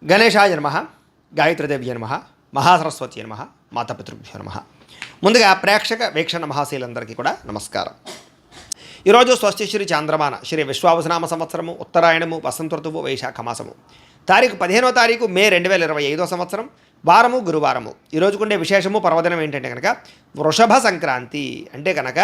గణేశాయ నమః, గాయత్రీదేవ్య నమః, మహాసరస్వతి నమః, మాతాపితృభ్యో నమః. ముందుగా ప్రేక్షక వీక్షణ మహాశీలందరికీ కూడా నమస్కారం. ఈరోజు స్వస్తి శ్రీ చాంద్రమాన శ్రీ విశ్వావసనామ సంవత్సరము, ఉత్తరాయణము, వసంత ఋతువు, వైశాఖ మాసము, తారీఖు 15వ తారీఖు మే 2025 సంవత్సరం, వారము గురువారము. ఈరోజుకుండే విశేషము పర్వదినం ఏంటంటే కనుక వృషభ సంక్రాంతి. అంటే కనుక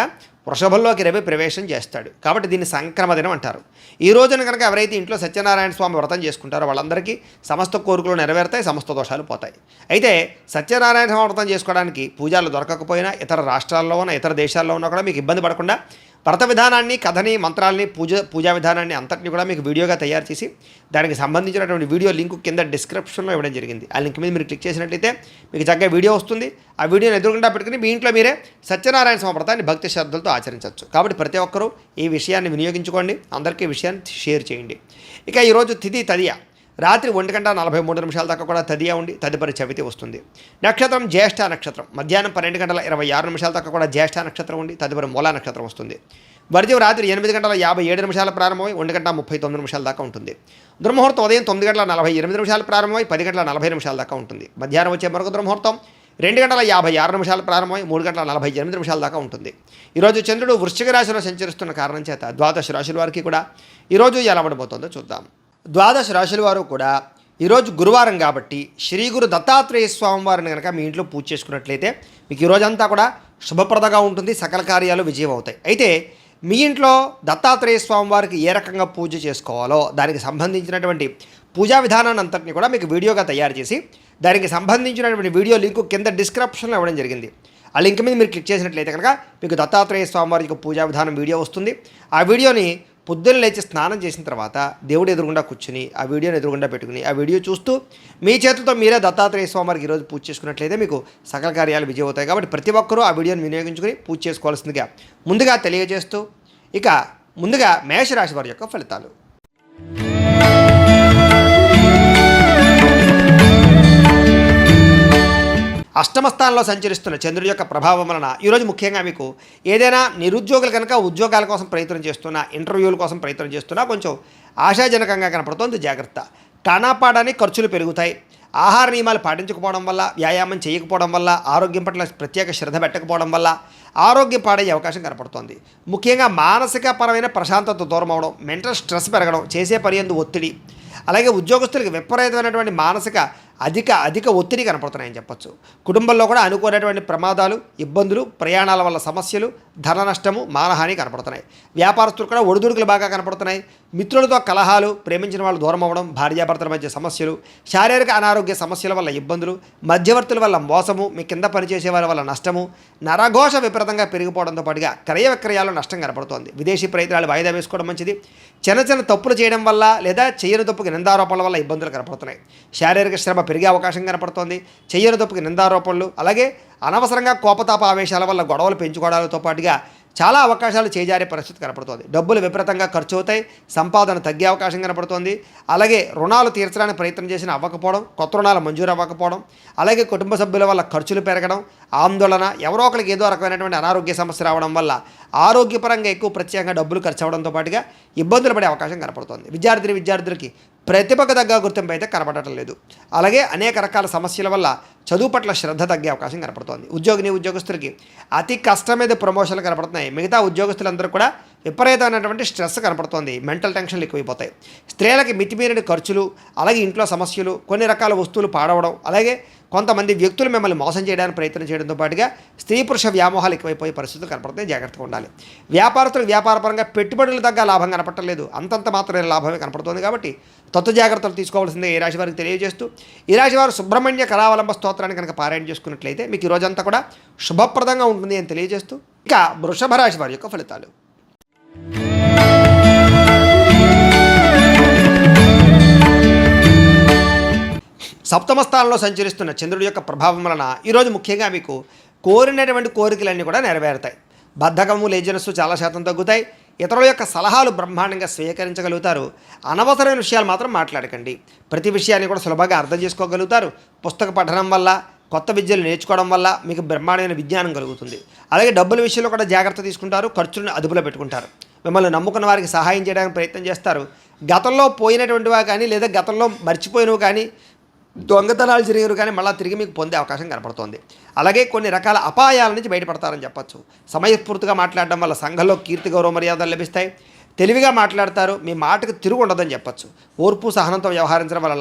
వృషభంలోకి రవి ప్రవేశం చేస్తాడు కాబట్టి దీన్ని సంక్రమ దినం అంటారు. ఈ రోజున కనుక ఎవరైతే ఇంట్లో సత్యనారాయణ స్వామి వ్రతం చేసుకుంటారో వాళ్ళందరికీ సమస్త కోరికలు నెరవేరుతాయి, సమస్త దోషాలు పోతాయి. అయితే సత్యనారాయణ స్వామి వ్రతం చేసుకోవడానికి పూజలు దొరకకపోయినా ఇతర రాష్ట్రాల్లో ఉన్న ఇతర దేశాల్లో ఉన్నా కూడా మీకు ఇబ్బంది పడకుండా వ్రత విధానాన్ని, కథని, మంత్రాలని, పూజా విధానాన్ని అంతటిని కూడా మీకు వీడియోగా తయారు చేసి దానికి సంబంధించినటువంటి వీడియో లింక్ కింద డిస్క్రిప్షన్లో ఇవ్వడం జరిగింది. ఆ లింక్ మీద మీరు క్లిక్ చేసినట్లయితే మీకు చక్కగా వీడియో వస్తుంది. ఆ వీడియోని ఎదురుగుండా పెట్టుకుని మీ ఇంట్లో మీరే సత్యనారాయణ స్వామి వ్రతాన్ని భక్తి శ్రద్ధలతో ఆచరించవచ్చు. కాబట్టి ప్రతి ఒక్కరూ ఈ విషయాన్ని వినియోగించుకోండి, అందరికీ ఈ విషయాన్ని షేర్ చేయండి. ఇక ఈరోజు తిథి తదియ, రాత్రి 1:43 దాకా కూడా తదియా ఉండి తదుపరి చవితి వస్తుంది. నక్షత్రం జ్యేష్ఠ నక్షత్రం, మధ్యాహ్నం 12:26 దాకా కూడా జ్యేష్ఠ నక్షత్రం ఉండి తదుపరి మూలా నక్షత్రం వస్తుంది. వర్జ్యం రాత్రి 8:57 ప్రారంభమై 1:39 దాకా ఉంటుంది. దుర్ముహూర్తం ఉదయం 9:48 ప్రారంభమై 10:40 దాకా ఉంటుంది. మధ్యాహ్నం వచ్చే మరొక దుర్ముహూర్తం 2:56 ప్రారంభమై 3:48 దాకా ఉంటుంది. ఈరోజు చంద్రుడు వృశ్చిక రాశిలో సంచరిస్తున్న కారణం చేత ద్వాదశ రాశుల వారికి కూడా ఈరోజు ఎలా ఉండబోతుందో చూద్దాం. ద్వాదశ రాశుల వారు కూడా ఈరోజు గురువారం కాబట్టి శ్రీ గురు దత్తాత్రేయ స్వామి వారిని కనుక మీ ఇంట్లో పూజ చేసుకున్నట్లయితే మీకు ఈరోజంతా కూడా శుభప్రదంగా ఉంటుంది, సకల కార్యాలు విజయం అవుతాయి. అయితే మీ ఇంట్లో దత్తాత్రేయ స్వామి వారికి ఏ రకంగా పూజ చేసుకోవాలో దానికి సంబంధించినటువంటి పూజా విధానాన్ని అంతటిని కూడా మీకు వీడియోగా తయారు చేసి దానికి సంబంధించినటువంటి వీడియో లింక్ కింద డిస్క్రిప్షన్లో ఇవ్వడం జరిగింది. ఆ లింక్ మీద మీరు క్లిక్ చేసినట్లయితే కనుక మీకు దత్తాత్రేయ స్వామి వారి యొక్క పూజా విధానం వీడియో వస్తుంది. ఆ వీడియోని పొద్దున్న లేచి స్నానం చేసిన తర్వాత దేవుడు ఎదురుగుండా కూర్చుని ఆ వీడియోని ఎదురుగుండా పెట్టుకుని ఆ వీడియో చూస్తూ మీ చేతులతో మీరే దత్తాత్రేయ స్వామి వారికి ఈరోజు పూజ చేసుకున్నట్లయితే మీకు సకల కార్యాలు విజయం అవుతాయి. కాబట్టి ప్రతి ఒక్కరూ ఆ వీడియోని వినియోగించుకుని పూజ చేసుకోవాల్సిందిగా ముందుగా తెలియజేస్తూ, ఇక ముందుగా మేషరాశి వారి యొక్క ఫలితాలు. అష్టమ స్థానంలో సంచరిస్తున్న చంద్రుడి యొక్క ప్రభావం వలన ఈరోజు ముఖ్యంగా మీకు ఏదైనా నిరుద్యోగులు కనుక ఉద్యోగాల కోసం ప్రయత్నం చేస్తున్నా, ఇంటర్వ్యూల కోసం ప్రయత్నం చేస్తున్నా కొంచెం ఆశాజనకంగా కనపడుతోంది. జాగ్రత్త. టానాపాడాని ఖర్చులు పెరుగుతాయి. ఆహార నియమాలు పాటించకపోవడం వల్ల, వ్యాయామం చేయకపోవడం వల్ల, ఆరోగ్యం పట్ల ప్రత్యేక శ్రద్ధ పెట్టకపోవడం వల్ల ఆరోగ్యం పాడయ్యే అవకాశం కనపడుతోంది. ముఖ్యంగా మానసిక పరమైన ప్రశాంతత దూరం అవడం, మెంటల్ స్ట్రెస్ పెరగడం, చేసే పని యందు ఒత్తిడి, అలాగే ఉద్యోగస్తులకు విపరీతమైనటువంటి మానసిక అధిక ఒత్తిడి కనపడుతున్నాయని చెప్పొచ్చు. కుటుంబంలో కూడా అనుకోనటువంటి ప్రమాదాలు, ఇబ్బందులు, ప్రయాణాల వల్ల సమస్యలు, ధన నష్టము, మానహాని కనపడుతున్నాయి. వ్యాపారస్తులు కూడా ఒడిదుడుకులు బాగా కనపడుతున్నాయి. మిత్రులతో కలహాలు, ప్రేమించిన వాళ్ళు దూరం అవ్వడం, భార్యాభర్తల మధ్య సమస్యలు, శారీరక అనారోగ్య సమస్యల వల్ల ఇబ్బందులు, మధ్యవర్తుల వల్ల మోసము, మీ కింద పనిచేసే వారి వల్ల నష్టము, నరఘోష విపరీతంగా పెరిగిపోవడంతో పాటుగా క్రయ విక్రయాలు నష్టం కనపడుతోంది. విదేశీ ప్రయత్నాలు వాయిదా వేసుకోవడం మంచిది. చిన్న తప్పులు చేయడం వల్ల లేదా చేయని తప్పుకి నిందారోపణల వల్ల ఇబ్బందులు కనపడుతున్నాయి. శారీరక శ్రమ పెరిగే అవకాశం కనపడుతోంది. చెయ్యని తప్పుకి నిందారోపణలు, అలాగే అనవసరంగా కోపతాప ఆవేశాల వల్ల గొడవలు పెంచుకోవడాలతో పాటుగా చాలా అవకాశాలు చేజారే పరిస్థితి కనపడుతోంది. డబ్బులు విపరీతంగా ఖర్చు అవుతాయి, సంపాదన తగ్గే అవకాశం కనపడుతోంది. అలాగే రుణాలు తీర్చడానికి ప్రయత్నం చేసిన అవ్వకపోవడం, కొత్త రుణాలు మంజూరు అవ్వకపోవడం, అలాగే కుటుంబ సభ్యుల వల్ల ఖర్చులు పెరగడం, ఆందోళన, ఎవరో ఒకరికి ఏదో రకమైనటువంటి అనారోగ్య సమస్య రావడం వల్ల ఆరోగ్యపరంగా ఎక్కువ ప్రత్యేకంగా డబ్బులు ఖర్చు అవ్వడంతో పాటుగా ఇబ్బందులు పడే అవకాశం కనపడుతోంది. విద్యార్థులకి ప్రతిభకు తగ్గ గుర్తింపు అయితే కనపడటం లేదు. అలాగే అనేక రకాల సమస్యల వల్ల చదువు పట్ల శ్రద్ధ తగ్గే అవకాశం కనపడుతోంది. ఉద్యోగస్తులకి అతి కష్టం మీద ప్రమోషన్లు కనపడుతున్నాయి. మిగతా ఉద్యోగస్తులందరూ కూడా విపరీతమైనటువంటి స్ట్రెస్ కనపడుతోంది. మెంటల్ టెన్షన్లు ఎక్కువైపోతాయి. స్త్రీలకి మితిమీరిన ఖర్చులు, అలాగే ఇంట్లో సమస్యలు, కొన్ని రకాల వస్తువులు పాడవడం, అలాగే కొంతమంది వ్యక్తులు మిమ్మల్ని మోసం చేయడానికి ప్రయత్నం చేయడంతో పాటుగా స్త్రీ పురుష వ్యామోహాలు ఎక్కువైపోయే పరిస్థితులు కనపడుతున్నాయి. జాగ్రత్తగా ఉండాలి. వ్యాపారస్తులకు వ్యాపారపరంగా పెట్టుబడులు తగ్గ లాభం కనపడలేదు, అంతంత మాత్రమే లాభమే కనపడుతుంది. కాబట్టి జాగ్రత్తలు తీసుకోవాల్సిందే ఈ రాశి వారికి తెలియజేస్తూ, ఈ రాశి వారు సుబ్రహ్మణ్య కళావలంబ స్తోత్రాన్ని కనుక పారాయణ చేసుకున్నట్లయితే మీకు ఈ రోజంతా కూడా శుభప్రదంగా ఉంటుంది అని తెలియజేస్తూ, ఇక వృషభ రాశి వారి యొక్క ఫలితాలు. సప్తమ స్థానంలో సంచరిస్తున్న చంద్రుడి యొక్క ప్రభావం వలన ఈరోజు ముఖ్యంగా మీకు కోరినటువంటి కోరికలన్నీ కూడా నెరవేరుతాయి. బద్ధకము, లేజినెస్ చాలా శాతం తగ్గుతాయి. ఇతరుల యొక్క సలహాలు బ్రహ్మాండంగా స్వీకరించగలుగుతారు. అనవసరమైన విషయాలు మాత్రం మాట్లాడకండి. ప్రతి విషయాన్ని కూడా సులభంగా అర్థం చేసుకోగలుగుతారు. పుస్తక పఠనం వల్ల, కొత్త విద్యలు నేర్చుకోవడం వల్ల మీకు బ్రహ్మాండమైన విజ్ఞానం కలుగుతుంది. అలాగే డబ్బుల విషయంలో కూడా జాగ్రత్త తీసుకుంటారు. ఖర్చులను అదుపులో పెట్టుకుంటారు. మిమ్మల్ని నమ్ముకున్న వారికి సహాయం చేయడానికి ప్రయత్నం చేస్తారు. గతంలో పోయినటువంటివా కానీ లేదా గతంలో మర్చిపోయినవి కానీ దొంగతనాలు జరిగినవి కానీ మళ్ళీ తిరిగి మీకు పొందే అవకాశం కనపడుతోంది. అలాగే కొన్ని రకాల అపాయాల నుంచి బయటపడతారని చెప్పచ్చు. సమయస్ఫూర్తిగా మాట్లాడడం వల్ల సంఘంలో కీర్తి గౌరవ మర్యాదలు లభిస్తాయి. తెలివిగా మాట్లాడతారు, మీ మాటకు తిరుగు ఉండదని చెప్పచ్చు. ఓర్పు సహనంతో వ్యవహరించడం వల్ల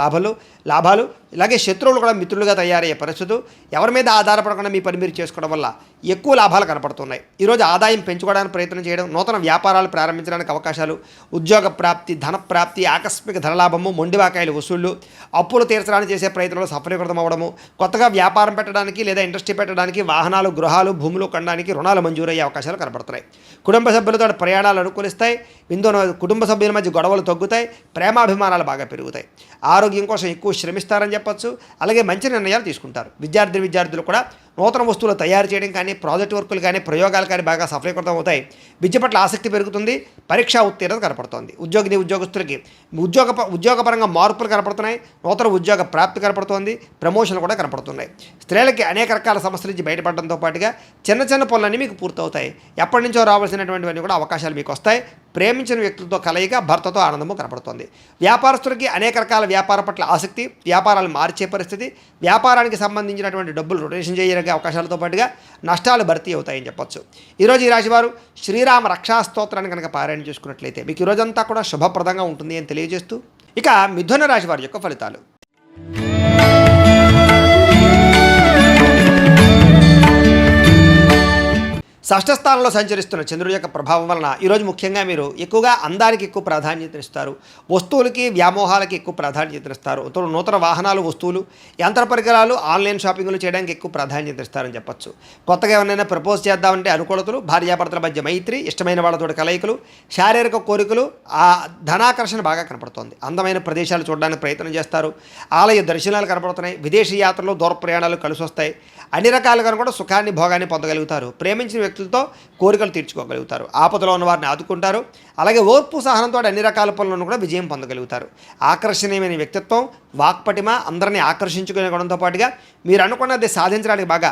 లాభాలు ఇలాగే శత్రువులు కూడా మిత్రులుగా తయారయ్యే పరిస్థితులు, ఎవరి మీద ఆధారపడకుండా మీ పని మీరు చేసుకోవడం వల్ల ఎక్కువ లాభాలు కనపడుతున్నాయి. ఈరోజు ఆదాయం పెంచుకోవడానికి ప్రయత్నం చేయడం, నూతన వ్యాపారాలు ప్రారంభించడానికి అవకాశాలు, ఉద్యోగ ప్రాప్తి, ధన ప్రాప్తి, ఆకస్మిక ధనలాభము, మొండివాకాయలు వసూళ్లు, అప్పులు తీర్చడానికి చేసే ప్రయత్నంలో సఫలీకృతం అవ్వడము, కొత్తగా వ్యాపారం పెట్టడానికి లేదా ఇండస్ట్రీ పెట్టడానికి, వాహనాలు, గృహాలు, భూములు కొనడానికి రుణాలు మంజూరయ్యే అవకాశాలు కనపడుతున్నాయి. కుటుంబ సభ్యులతో ప్రయాణాలు అనుకూలిస్తాయి. కుటుంబ సభ్యుల మధ్య గొడవలు తగ్గుతాయి. ప్రేమాభిమానాలు బాగా పెరుగుతాయి. ఆరోగ్యం కోసం ఎక్కువ శ్రమిస్తారని చెప్పచ్చు. అలాగే మంచి నిర్ణయాలు తీసుకుంటారు. విద్యార్థులు కూడా నూతన వస్తువులు తయారు చేయడం కానీ, ప్రాజెక్ట్ వర్కులు కానీ, ప్రయోగాలు కానీ బాగా సఫలీకృతం అవుతాయి. విద్య పట్ల ఆసక్తి పెరుగుతుంది. పరీక్షా ఉత్తీర్ణత కనపడుతోంది. ఉద్యోగస్తులకి ఉద్యోగపరంగా మార్పులు కనపడుతున్నాయి. నూతన ఉద్యోగ ప్రాప్తి కనపడుతోంది. ప్రమోషన్లు కూడా కనపడుతున్నాయి. స్త్రీలకి అనేక రకాల సమస్యల నుంచి బయటపడడంతో పాటుగా చిన్న పనులన్నీ మీకు పూర్తవుతాయి. ఎప్పటి నుంచో రావాల్సినటువంటివన్నీ కూడా అవకాశాలు మీకు వస్తాయి. ప్రేమించిన వ్యక్తులతో కలయిక, భర్తతో ఆనందము కనపడుతోంది. వ్యాపారస్తులకి అనేక రకాల వ్యాపార పట్ల ఆసక్తి, వ్యాపారాలు మార్చే పరిస్థితి, వ్యాపారానికి సంబంధించినటువంటి డబ్బులు రొటేషన్ చేయడానికి అవకాశాలతో పాటుగా నష్టాలు భర్తీ అవుతాయని చెప్పొచ్చు. ఈరోజు ఈ రాశివారు శ్రీరామ రక్షా స్తోత్రాన్ని కనుక పారాయణ చేసుకున్నట్లయితే మీకు ఈరోజంతా కూడా శుభప్రదంగా ఉంటుంది అని తెలియజేస్తూ, ఇక మిథున రాశి వారి యొక్క ఫలితాలు. షష్ఠస్థానంలో సంచరిస్తున్న చంద్రుడి యొక్క ప్రభావం వలన ఈరోజు ముఖ్యంగా మీరు ఎక్కువగా అందానికి ఎక్కువ ప్రాధాన్యత ఇస్తారు. వస్తువులకి, వ్యామోహాలకి ఎక్కువ ప్రాధాన్యత ఇస్తారు. నూతన వాహనాలు, వస్తువులు, యంత్ర పరికరాలు, ఆన్లైన్ షాపింగ్లు చేయడానికి ఎక్కువ ప్రాధాన్యత ఇస్తారని చెప్పచ్చు. కొత్తగా ఎవరైనా ప్రపోజ్ చేద్దామంటే అనుకూలతలు, భార్యాభర్తల మధ్య మైత్రి, ఇష్టమైన వాళ్ళతో కలయికలు, శారీరక కోరికలు, ఆ ధనాకర్షణ బాగా కనపడుతోంది. అందమైన ప్రదేశాలు చూడడానికి ప్రయత్నం చేస్తారు. ఆలయ దర్శనాలు కనపడుతున్నాయి. విదేశీ యాత్రలు, దూర ప్రయాణాలు కలిసి వస్తాయి. అన్ని రకాలుగా కూడా సుఖాన్ని, భోగాన్ని పొందగలుగుతారు. ప్రేమించిన వ్యక్తులతో కోరికలు తీర్చుకోగలుగుతారు. ఆపదలో ఉన్న వారిని ఆదుకుంటారు. అలాగే ఓర్పు సహనంతో అన్ని రకాల పనులను కూడా విజయం పొందగలుగుతారు. ఆకర్షణీయమైన వ్యక్తిత్వం, వాక్పటిమ, అందరినీ ఆకర్షించుకునే గుణంతో పాటుగా మీరు అనుకున్నది సాధించడానికి బాగా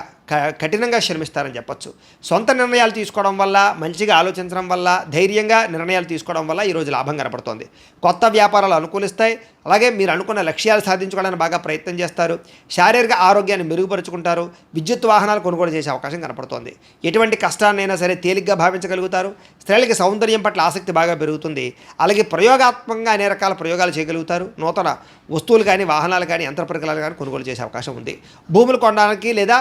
కఠినంగా శ్రమిస్తారని చెప్పచ్చు. సొంత నిర్ణయాలు తీసుకోవడం వల్ల, మంచిగా ఆలోచించడం వల్ల, ధైర్యంగా నిర్ణయాలు తీసుకోవడం వల్ల ఈరోజు లాభం కనపడుతోంది. కొత్త వ్యాపారాలు అనుకూలిస్తాయి. అలాగే మీరు అనుకున్న లక్ష్యాలు సాధించుకోవడానికి బాగా ప్రయత్నం చేస్తారు. శారీరక ఆరోగ్యాన్ని మెరుగుపరుచుకుంటారు. విద్యుత్ వాహనాలు కొనుగోలు చేసే అవకాశం కనపడుతోంది. ఎటువంటి కష్టాన్నైనా సరే తేలిగ్గా భావించగలుగుతారు. స్త్రీలకి సౌందర్యం పట్ల ఆసక్తి బాగా పెరుగుతుంది. అలాగే ప్రయోగాత్మకంగా అనేక రకాల ప్రయోగాలు చేయగలుగుతారు. నూతన వస్తువులు కానీ, వాహనాలు కానీ, యంత్ర పరికరాలు కానీ కొనుగోలు చేసే అవకాశం ఉంది. భూములు కొనడానికి లేదా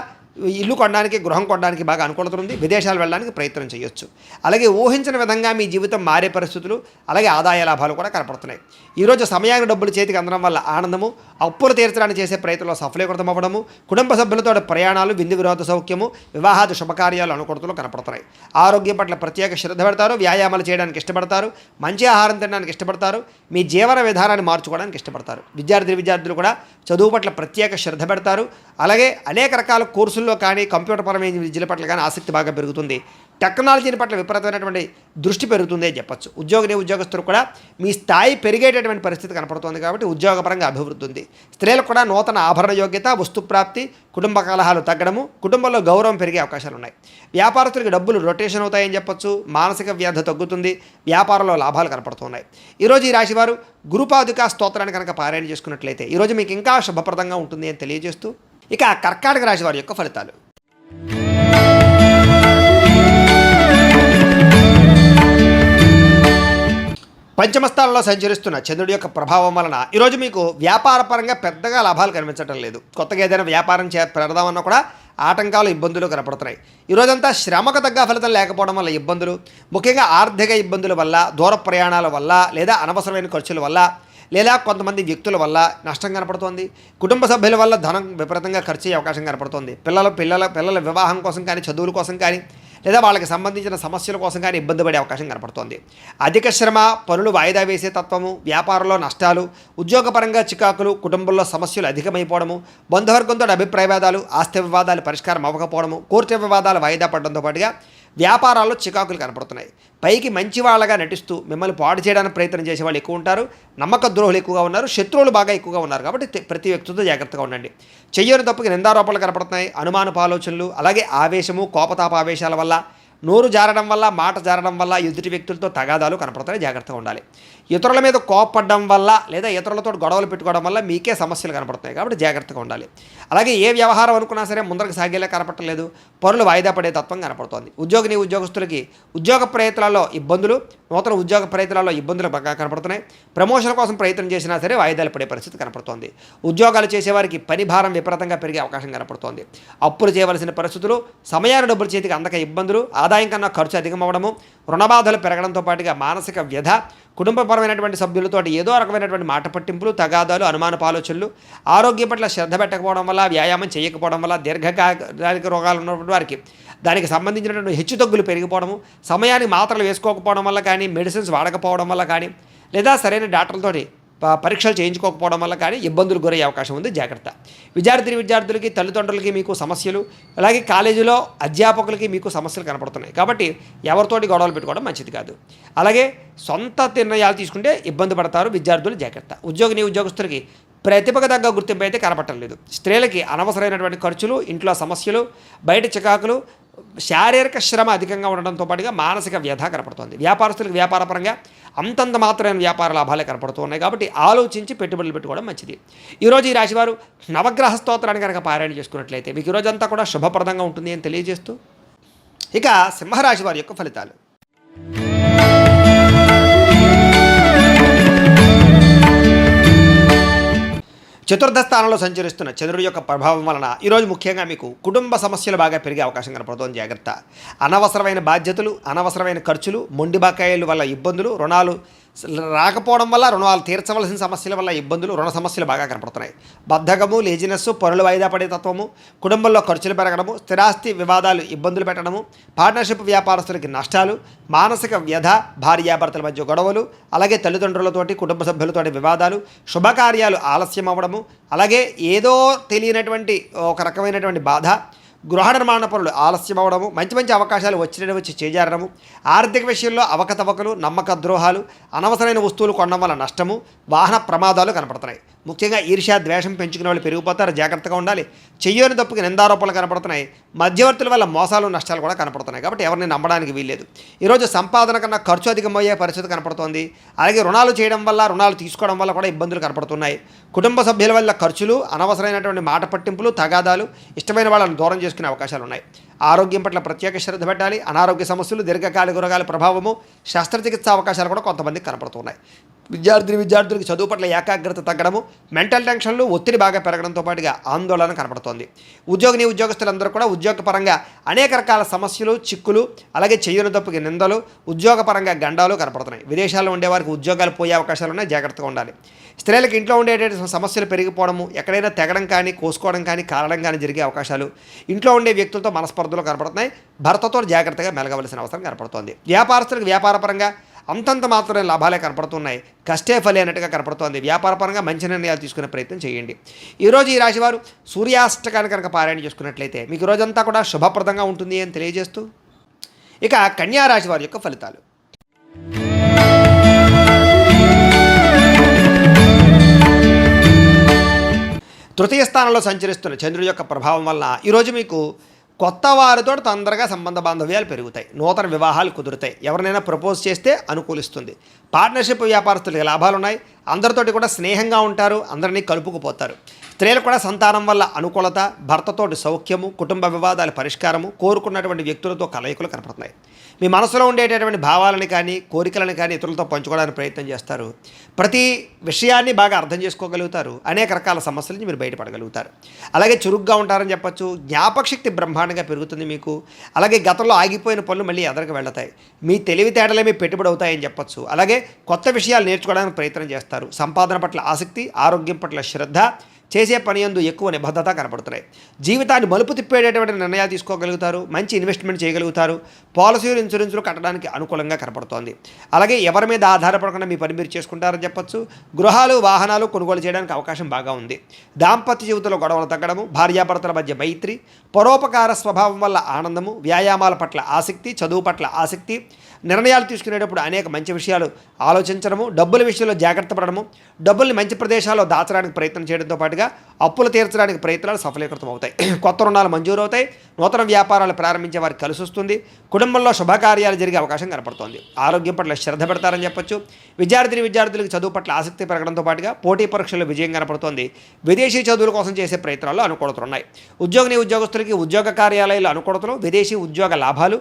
ఇల్లు కొనడానికి, గృహం కొనడానికి బాగా అనుకూలత ఉంది. విదేశాలు వెళ్ళడానికి ప్రయత్నం చేయొచ్చు. అలాగే ఊహించిన విధంగా మీ జీవితం మారే పరిస్థితులు, అలాగే ఆదాయ లాభాలు కూడా కనపడుతున్నాయి. ఈరోజు సమయానికి డబ్బులు చేతికి అందడం వల్ల ఆనందము, అప్పులు తీర్చడానికి చేసే ప్రయత్నంలో సఫలీకృతం అవ్వడము, కుటుంబ సభ్యులతో ప్రయాణాలు, విందు వినోద సౌఖ్యము, వివాహాది శుభకార్యాలు అనుకూలతలు కనపడుతున్నాయి. ఆరోగ్యం పట్ల ప్రత్యేక శ్రద్ధ పెడతారు. వ్యాయామాలు చేయడానికి ఇష్టపడతారు. మంచి ఆహారం తినడానికి ఇష్టపడతారు. మీ జీవన విధానాన్ని మార్చుకోవడానికి ఇష్టపడతారు. విద్యార్థులు కూడా చదువు పట్ల ప్రత్యేక శ్రద్ధ పెడతారు. అలాగే అనేక రకాల కోర్సుల్లో కానీ, కంప్యూటర్ పరమైన విద్యల పట్ల కానీ ఆసక్తి బాగా పెరుగుతుంది. టెక్నాలజీని పట్ల విపరీతమైనటువంటి దృష్టి పెరుగుతుంది అని చెప్పచ్చు. ఉద్యోగస్తులు కూడా మీ స్థాయి పెరిగేటటువంటి పరిస్థితి కనపడుతుంది. కాబట్టి ఉద్యోగపరంగా అభివృద్ధి ఉంది. స్త్రీలకు కూడా నూతన ఆభరణ యోగ్యత, వస్తుప్రాప్తి, కుటుంబ కలహాలు తగ్గడము, కుటుంబంలో గౌరవం పెరిగే అవకాశాలు ఉన్నాయి. వ్యాపారస్తులకి డబ్బులు రొటేషన్ అవుతాయని చెప్పచ్చు. మానసిక వ్యాధి తగ్గుతుంది. వ్యాపారంలో లాభాలు కనపడుతున్నాయి. ఈరోజు ఈ రాశివారు గురుపాదుకా స్తోత్రాన్ని కనుక పారాయణ చేసుకున్నట్లయితే ఈరోజు మీకు ఇంకా శుభప్రదంగా ఉంటుంది అని తెలియజేస్తూ, ఇక కర్కాటక రాశి వారి యొక్క ఫలితాలు. పంచమస్థానంలో సంచరిస్తున్న చంద్రుడి యొక్క ప్రభావం వలన ఈరోజు మీకు వ్యాపారపరంగా పెద్దగా లాభాలు కనిపించడం లేదు. కొత్తగా ఏదైనా వ్యాపారం పెడదామన్నా కూడా ఆటంకాలు, ఇబ్బందులు కనపడుతున్నాయి. ఈరోజంతా శ్రమకు తగ్గ ఫలితం లేకపోవడం వల్ల ఇబ్బందులు, ముఖ్యంగా ఆర్థిక ఇబ్బందుల వల్ల, దూర ప్రయాణాల వల్ల, లేదా అనవసరమైన ఖర్చుల వల్ల, లేదా కొంతమంది వ్యక్తుల వల్ల నష్టం కనపడుతోంది. కుటుంబ సభ్యుల వల్ల ధనం విపరీతంగా ఖర్చు అయ్యే అవకాశం కనపడుతోంది. పిల్లల వివాహం కోసం కానీ, చదువుల కోసం కానీ, లేదా వాళ్ళకి సంబంధించిన సమస్యల కోసం కానీ ఇబ్బంది పడే అవకాశం కనపడుతోంది. అధిక శ్రమ, పనులు వాయిదా వేసే తత్వము, వ్యాపారంలో నష్టాలు, ఉద్యోగపరంగా చికాకులు, కుటుంబంలో సమస్యలు అధికమైపోవడము, బంధువర్గంతో అభిప్రాయ వివాదాలు, ఆస్తి వివాదాలు పరిష్కారం అవ్వకపోవడము, కోర్టు వివాదాలు వాయిదా పడడంతో పాటుగా వ్యాపారాల్లో చికాకులు కనపడుతున్నాయి. పైకి మంచి వాళ్ళగా నటిస్తూ మిమ్మల్ని పాడు చేయడానికి ప్రయత్నం చేసే వాళ్ళు ఎక్కువ ఉంటారు. నమ్మక ద్రోహులు ఎక్కువగా ఉన్నారు. శత్రువులు బాగా ఎక్కువగా ఉన్నారు. కాబట్టి ప్రతి వ్యక్తితో జాగ్రత్తగా ఉండండి. చెయ్యని తప్పుకి నిందారోపణలు కనపడుతున్నాయి. అనుమానపు ఆలోచనలు, అలాగే ఆవేశము, కోపతాప ఆవేశాల వల్ల, నోరు జారడం వల్ల, మాట జారడం వల్ల ఎదుటి వ్యక్తులతో తగాదాలు కనపడుతున్నాయి. జాగ్రత్తగా ఉండాలి. ఇతరుల మీద కోపపడడం వల్ల లేదా ఇతరులతో గొడవలు పెట్టుకోవడం వల్ల మీకే సమస్యలు కనపడుతున్నాయి. కాబట్టి జాగ్రత్తగా ఉండాలి. అలాగే ఏ వ్యవహారం అనుకున్నా సరే ముందరకు సాగేలా కనపడలేదు. పనులు వాయిదా పడే తత్వం కనపడుతోంది. ఉద్యోగస్తులకి ఉద్యోగ ప్రయత్నాల్లో ఇబ్బందులు, నూతన ఉద్యోగ ప్రయత్నాల్లో ఇబ్బందులు బాగా కనపడుతున్నాయి. ప్రమోషన్ కోసం ప్రయత్నం చేసినా సరే వాయిదాలు పడే పరిస్థితి కనపడుతోంది. ఉద్యోగాలు చేసేవారికి పని భారం విపరీతంగా పెరిగే అవకాశం కనపడుతోంది. అప్పులు చేయవలసిన పరిస్థితులు, సమయాన్ని డబ్బులు చేతికి అందక ఇబ్బందులు, ఆదాయం కన్నా ఖర్చు అధికమవడము, రుణబాధలు పెరగడంతో పాటుగా మానసిక వ్యధ, కుటుంబపరమైనటువంటి సభ్యులతో ఏదో రకమైనటువంటి మాట పట్టింపులు, తగాదాలు, అనుమానపు ఆలోచనలు, ఆరోగ్యం పట్ల శ్రద్ధ పెట్టకపోవడం వల్ల, వ్యాయామం చేయకపోవడం వల్ల, దీర్ఘకాలిక రోగాలు ఉన్నటువంటి వారికి దానికి సంబంధించినటువంటి హెచ్చుతగ్గులు పెరిగిపోవడము, సమయానికి మాత్రలు వేసుకోకపోవడం వల్ల కానీ, మెడిసిన్స్ వాడకపోవడం వల్ల కానీ, లేదా సరైన డాక్టర్లతోటి పరీక్షలు చేయించుకోకపోవడం వల్ల కానీ ఇబ్బందులు గురయ్యే అవకాశం ఉంది. జాగ్రత్త. విద్యార్థులకి, తల్లిదండ్రులకి మీకు సమస్యలు, అలాగే కాలేజీలో అధ్యాపకులకి మీకు సమస్యలు కనపడుతున్నాయి. కాబట్టి ఎవరితోటి గొడవలు పెట్టుకోవడం మంచిది కాదు. అలాగే సొంత నిర్ణయాలు తీసుకుంటే ఇబ్బంది పడతారు విద్యార్థులు. జాగ్రత్త. ఉద్యోగస్తులకి ప్రతిభకు తగ్గ గుర్తింపు అయితే కనపడలేదు. స్త్రీలకి అనవసరమైనటువంటి ఖర్చులు, ఇంట్లో సమస్యలు, బయట చికాకులు, శారీరక శ్రమ అధికంగా ఉండడంతో పాటుగా మానసిక వ్యధ కనపడుతోంది. వ్యాపారస్తులకు వ్యాపారపరంగా అంతంత మాత్రమైన వ్యాపార లాభాలే కనపడుతూ ఉన్నాయి. కాబట్టి ఆలోచించి పెట్టుబడులు పెట్టుకోవడం మంచిది. ఈరోజు ఈ రాశివారు నవగ్రహ స్తోత్రాన్ని కనుక పారాయణ చేసుకున్నట్లయితే మీకు ఈరోజంతా కూడా శుభప్రదంగా ఉంటుంది అని తెలియజేస్తూ, ఇక సింహరాశి వారి యొక్క ఫలితాలు. చతుర్థ స్థానంలో సంచరిస్తున్న చంద్రుడి యొక్క ప్రభావం వలన ఈరోజు ముఖ్యంగా మీకు కుటుంబ సమస్యలు బాగా పెరిగే అవకాశం కనపడుతోంది. జాగ్రత్త. అనవసరమైన బాధ్యతలు, అనవసరమైన ఖర్చులు, మొండి బకాయిల వల్ల ఇబ్బందులు, రుణాలు రాకపోవడం వల్ల, రుణాలు తీర్చవలసిన సమస్యల వల్ల ఇబ్బందులు, రుణ సమస్యలు బాగా కనపడుతున్నాయి. బద్ధకము, లేజినెస్, పనులు వాయిదా పడే తత్వము, కుటుంబంలో ఖర్చులు పెరగడము, స్థిరాస్తి వివాదాలు ఇబ్బందులు పెట్టడము, పార్ట్నర్షిప్ వ్యాపారస్తులకి నష్టాలు, మానసిక వ్యధ, భార్యాభర్తల మధ్య గొడవలు, అలాగే తల్లిదండ్రులతోటి, కుటుంబ సభ్యులతోటి వివాదాలు, శుభకార్యాలు ఆలస్యం అవ్వడము, అలాగే ఏదో తెలియనటువంటి ఒక రకమైనటువంటి బాధ, గృహ నిర్మాణ పనులు ఆలస్యం అవ్వడము, మంచి అవకాశాలు వచ్చి చేజారడము, ఆర్థిక విషయంలో అవకతవకలు, నమ్మక ద్రోహాలు, అనవసరమైన వస్తువులు కొనడం వల్ల నష్టము, వాహన ప్రమాదాలు కనపడుతున్నాయి. ముఖ్యంగా ఈర్ష్య, ద్వేషం పెంచుకునే వాళ్ళు పెరిగిపోతారు. జాగ్రత్తగా ఉండాలి. చెయ్యని తప్పుకి నిందారోపణలు కనపడుతున్నాయి. మధ్యవర్తుల వల్ల మోసాలు, నష్టాలు కూడా కనపడుతున్నాయి. కాబట్టి ఎవరిని నమ్మడానికి వీల్లేదు. ఈరోజు సంపాదన కన్నా ఖర్చు అధికమయ్యే పరిస్థితి కనపడుతోంది. అలాగే రుణాలు చేయడం వల్ల, రుణాలు తీసుకోవడం వల్ల కూడా ఇబ్బందులు కనపడుతున్నాయి. కుటుంబ సభ్యుల వల్ల ఖర్చులు, అనవసరమైనటువంటి మాట పట్టింపులు, తగాదాలు, ఇష్టమైన వాళ్ళని దూరం చేసుకునే అవకాశాలు ఉన్నాయి. ఆరోగ్యం పట్ల ప్రత్యేక శ్రద్ధ పెట్టాలి. అనారోగ్య సమస్యలు, దీర్ఘకాలిక రోగాల ప్రభావము, శస్త్రచికిత్స అవకాశాలు కూడా కొంతమందికి కనపడుతున్నాయి. విద్యార్థులకి చదువు పట్ల ఏకాగ్రత తగ్గడము, మెంటల్ టెన్షన్లు, ఒత్తిడి బాగా పెరగడంతో పాటుగా ఆందోళన కనపడుతోంది. ఉద్యోగస్తులందరూ కూడా ఉద్యోగపరంగా అనేక రకాల సమస్యలు, చిక్కులు, అలాగే చెయ్యని తప్పుకి నిందలు, ఉద్యోగపరంగా గండాలు కనపడుతున్నాయి. విదేశాల్లో ఉండేవారికి ఉద్యోగాలు పోయే అవకాశాలు ఉన్నాయి. జాగ్రత్తగా ఉండాలి. స్త్రీలకు ఇంట్లో ఉండేటువంటి సమస్యలు పెరిగిపోవడము, ఎక్కడైనా తెగడం కానీ, కోసుకోవడం కానీ, కాలడం కానీ జరిగే అవకాశాలు, ఇంట్లో ఉండే వ్యక్తులతో మనస్పర్ధలు కనపడుతున్నాయి. భర్తతో జాగ్రత్తగా మెలగవలసిన అవసరం కనపడుతోంది. వ్యాపారస్తులకు వ్యాపారపరంగా అంతంత మాత్రమే లాభాలే కనపడుతున్నాయి. కష్టే ఫలి అన్నట్టుగా కనపడుతోంది. వ్యాపారపరంగా మంచి నిర్ణయాలు తీసుకునే ప్రయత్నం చేయండి. ఈరోజు ఈ రాశివారు సూర్యాష్టకాన్ని కనుక పారాయణ చేసుకున్నట్లయితే మీకు రోజంతా కూడా శుభప్రదంగా ఉంటుంది అని తెలియజేస్తూ, ఇక కన్యా రాశి వారి యొక్క ఫలితాలు. తృతీయ స్థానంలో సంచరిస్తున్న చంద్రుడి యొక్క ప్రభావం వలన ఈరోజు మీకు కొత్త వారితో తొందరగా సంబంధ బాంధవ్యాలు పెరుగుతాయి. నూతన వివాహాలు కుదురుతాయి. ఎవరినైనా ప్రపోజ్ చేస్తే అనుకూలిస్తుంది. పార్ట్నర్షిప్ వ్యాపారస్తులకి లాభాలు ఉన్నాయి. అందరితోటి కూడా స్నేహంగా ఉంటారు. అందరినీ కలుపుకుపోతారు. స్త్రీలు కూడా సంతానం వల్ల అనుకూలత, భర్తతోటి సౌఖ్యము, కుటుంబ వివాదాల పరిష్కారము, కోరుకున్నటువంటి వ్యక్తులతో కలయికలు కనపడుతున్నాయి. మీ మనసులో ఉండేటటువంటి భావాలని కానీ, కోరికలను కానీ ఇతరులతో పంచుకోవడానికి ప్రయత్నం చేస్తారు. ప్రతి విషయాన్ని బాగా అర్థం చేసుకోగలుగుతారు. అనేక రకాల సమస్యల నుంచి మీరు బయటపడగలుగుతారు. అలాగే చురుగ్గా ఉంటారని చెప్పచ్చు. జ్ఞాపకశక్తి బ్రహ్మాండంగా పెరుగుతుంది మీకు. అలాగే గతంలో ఆగిపోయిన పనులు మళ్ళీ ఎదరికి వెళ్తాయి. మీ తెలివితేటలే మీ పెట్టుబడి అవుతాయని చెప్పచ్చు. అలాగే కొత్త విషయాలు నేర్చుకోవడానికి ప్రయత్నం చేస్తారు. సంపాదన పట్ల ఆసక్తి, ఆరోగ్యం పట్ల శ్రద్ధ, చేసే పని యందు ఎక్కువ నిబద్ధత కనపడుతున్నాయి. జీవితాన్ని మలుపు తిప్పేటటువంటి నిర్ణయాలు తీసుకోగలుగుతారు. మంచి ఇన్వెస్ట్మెంట్ చేయగలుగుతారు. పాలసీలు, ఇన్సూరెన్సులు కట్టడానికి అనుకూలంగా కనపడుతోంది. అలాగే ఎవరి మీద ఆధారపడకుండా మీ పని మీరు చేసుకుంటారని చెప్పచ్చు. గృహాలు, వాహనాలు కొనుగోలు చేయడానికి అవకాశం బాగా ఉంది. దాంపత్య జీవితంలో గొడవలు తగ్గడము, భార్యాభర్తల మధ్య మైత్రి, పరోపకార స్వభావం వల్ల ఆనందము, వ్యాయామాల పట్ల ఆసక్తి, చదువు పట్ల ఆసక్తి, నిర్ణయాలు తీసుకునేటప్పుడు అనేక మంచి విషయాలు ఆలోచించడము, డబ్బుల విషయంలో జాగ్రత్త పడడము, డబ్బుల్ని మంచి ప్రదేశాల్లో దాచడానికి ప్రయత్నం చేయడంతో పాటుగా పాటుగా అప్పులు తీర్చడానికి ప్రయత్నాలు సఫలీకృతం అవుతాయి. కొత్త రుణాలు మంజూరు అవుతాయి. నూతన వ్యాపారాలు ప్రారంభించే వారికి కలిసి వస్తుంది. కుటుంబంలో శుభకార్యాలు జరిగే అవకాశం కనపడుతోంది. ఆరోగ్యం పట్ల శ్రద్ధ పెడతారని చెప్పొచ్చు. విద్యార్థులకు చదువు పట్ల ఆసక్తి పెరగడంతో పాటుగా పోటీ పరీక్షల్లో విజయం కనపడుతోంది. విదేశీ చదువుల కోసం చేసే ప్రయత్నాల్లో అనుకూలతలు ఉన్నాయి. ఉద్యోగస్తులకి ఉద్యోగ కార్యాలయాల్లో అనుకూలతలు, విదేశీ ఉద్యోగ లాభాలు,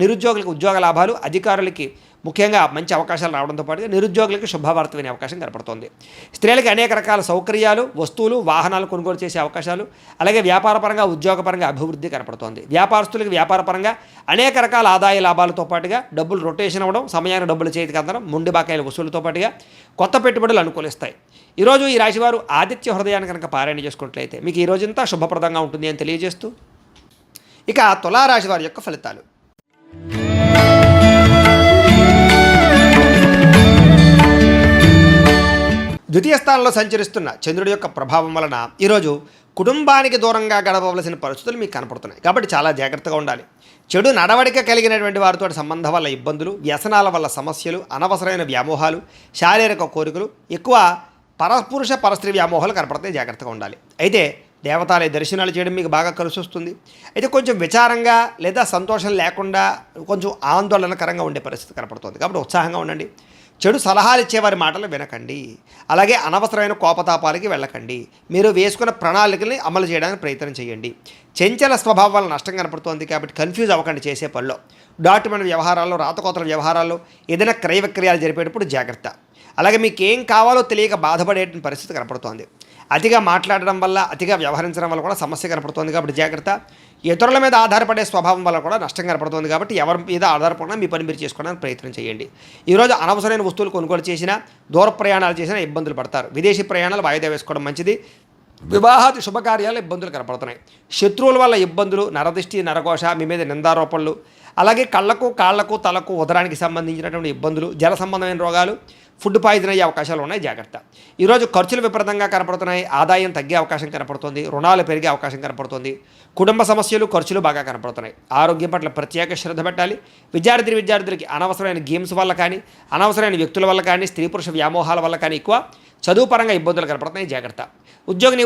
నిరుద్యోగులకు ఉద్యోగ లాభాలు, అధికారులకి ముఖ్యంగా మంచి అవకాశాలు రావడంతో పాటుగా నిరుద్యోగులకు శుభవార్త వినే అవకాశం కనపడుతోంది. స్త్రీలకు అనేక రకాల సౌకర్యాలు, వస్తువులు, వాహనాలు కొనుగోలు చేసే అవకాశాలు, అలాగే వ్యాపారపరంగా ఉద్యోగపరంగా అభివృద్ధి కనపడుతోంది. వ్యాపారస్తులకు వ్యాపారపరంగా అనేక రకాల ఆదాయ లాభాలతో పాటుగా డబ్బులు రొటేషన్ అవ్వడం, సమయానికి డబ్బులు చేతికి అందడం, మొండి బాకాయల వసూలుతో పాటుగా కొత్త పెట్టుబడులు అనుకూలిస్తాయి. ఈరోజు ఈ రాశివారు ఆదిత్య హృదయాన్ని కనుక పారాయణ చేసుకున్నట్లయితే మీకు ఈ రోజంతా శుభప్రదంగా ఉంటుంది అని తెలియజేస్తూ ఇక తులారాశి వారి యొక్క ఫలితాలు. ద్వితీయ స్థానంలో సంచరిస్తున్న చంద్రుడి యొక్క ప్రభావం వలన ఈరోజు కుటుంబానికి దూరంగా గడపవలసిన పరిస్థితులు మీకు కనపడుతున్నాయి. కాబట్టి చాలా జాగ్రత్తగా ఉండాలి. చెడు నడవడిక కలిగినటువంటి వారితో సంబంధం వల్ల ఇబ్బందులు, వ్యసనాల వల్ల సమస్యలు, అనవసరమైన వ్యామోహాలు, శారీరక కోరికలు, ఎక్కువ పరపురుష పరస్త్రీ వ్యామోహాలు కనపడతాయి. జాగ్రత్తగా ఉండాలి. అయితే దేవతాలయ దర్శనాలు చేయడం మీకు బాగా కలిసి వస్తుంది. అయితే కొంచెం విచారంగా లేదా సంతోషం లేకుండా కొంచెం ఆందోళనకరంగా ఉండే పరిస్థితి కనపడుతుంది. కాబట్టి ఉత్సాహంగా ఉండండి. చెడు సలహాలు ఇచ్చేవారి మాటలు వినకండి. అలాగే అనవసరమైన కోపతాపాలకి వెళ్ళకండి. మీరు వేసుకున్న ప్రణాళికల్ని అమలు చేయడానికి ప్రయత్నం చేయండి. చంచల స్వభావం వల్ల నష్టం కనపడుతోంది. కాబట్టి కన్ఫ్యూజ్ అవ్వకండి చేసే పనిలో. డాక్యుమెంట్ వ్యవహారాల్లో, రాతకోతల వ్యవహారాల్లో, ఏదైనా క్రయ విక్రయాలు జరిపేటప్పుడు జాగ్రత్త. అలాగే మీకు ఏం కావాలో తెలియక బాధపడే పరిస్థితి కనపడుతోంది. అతిగా మాట్లాడడం వల్ల, అతిగా వ్యవహరించడం వల్ల కూడా సమస్య కనపడుతోంది. కాబట్టి జాగ్రత్త. ఇతరుల మీద ఆధారపడే స్వభావం వల్ల కూడా నష్టం కనపడుతుంది. కాబట్టి ఎవరి మీద ఆధారపడినా మీ పని మీరు చేసుకోవడానికి ప్రయత్నం చేయండి. ఈరోజు అనవసరమైన వస్తువులు కొనుగోలు చేసినా, దూర ప్రయాణాలు చేసినా ఇబ్బందులు పడతారు. విదేశీ ప్రయాణాలు వాయిదా వేసుకోవడం మంచిది. వివాహాది శుభకార్యాలు ఇబ్బందులు కనపడుతున్నాయి. శత్రువుల వల్ల ఇబ్బందులు, నరదిష్టి, నరఘోష, మీ మీద నిందారోపణలు, అలాగే కళ్ళకు, కాళ్లకు, తలకు, ఉదరానికి సంబంధించినటువంటి ఇబ్బందులు, జల సంబంధమైన రోగాలు, ఫుడ్ పాయిజన్ అయ్యే అవకాశాలు ఉన్నాయి. జాగ్రత్త. ఈరోజు ఖర్చులు విపరీతంగా కనపడుతున్నాయి. ఆదాయం తగ్గే అవకాశం కనపడుతుంది. రుణాలు పెరిగే అవకాశం కనపడుతుంది. కుటుంబ సమస్యలు, ఖర్చులు బాగా కనపడుతున్నాయి. ఆరోగ్యం పట్ల ప్రత్యేక శ్రద్ధ పెట్టాలి. విద్యార్థులకి అనవసరమైన గేమ్స్ వల్ల కానీ, అనవసరమైన వ్యక్తుల వల్ల కానీ, స్త్రీ పురుష వ్యామోహాల వల్ల కానీ ఎక్కువ చదువు పరంగా ఇబ్బందులు కనపడుతున్నాయి. జాగ్రత్త.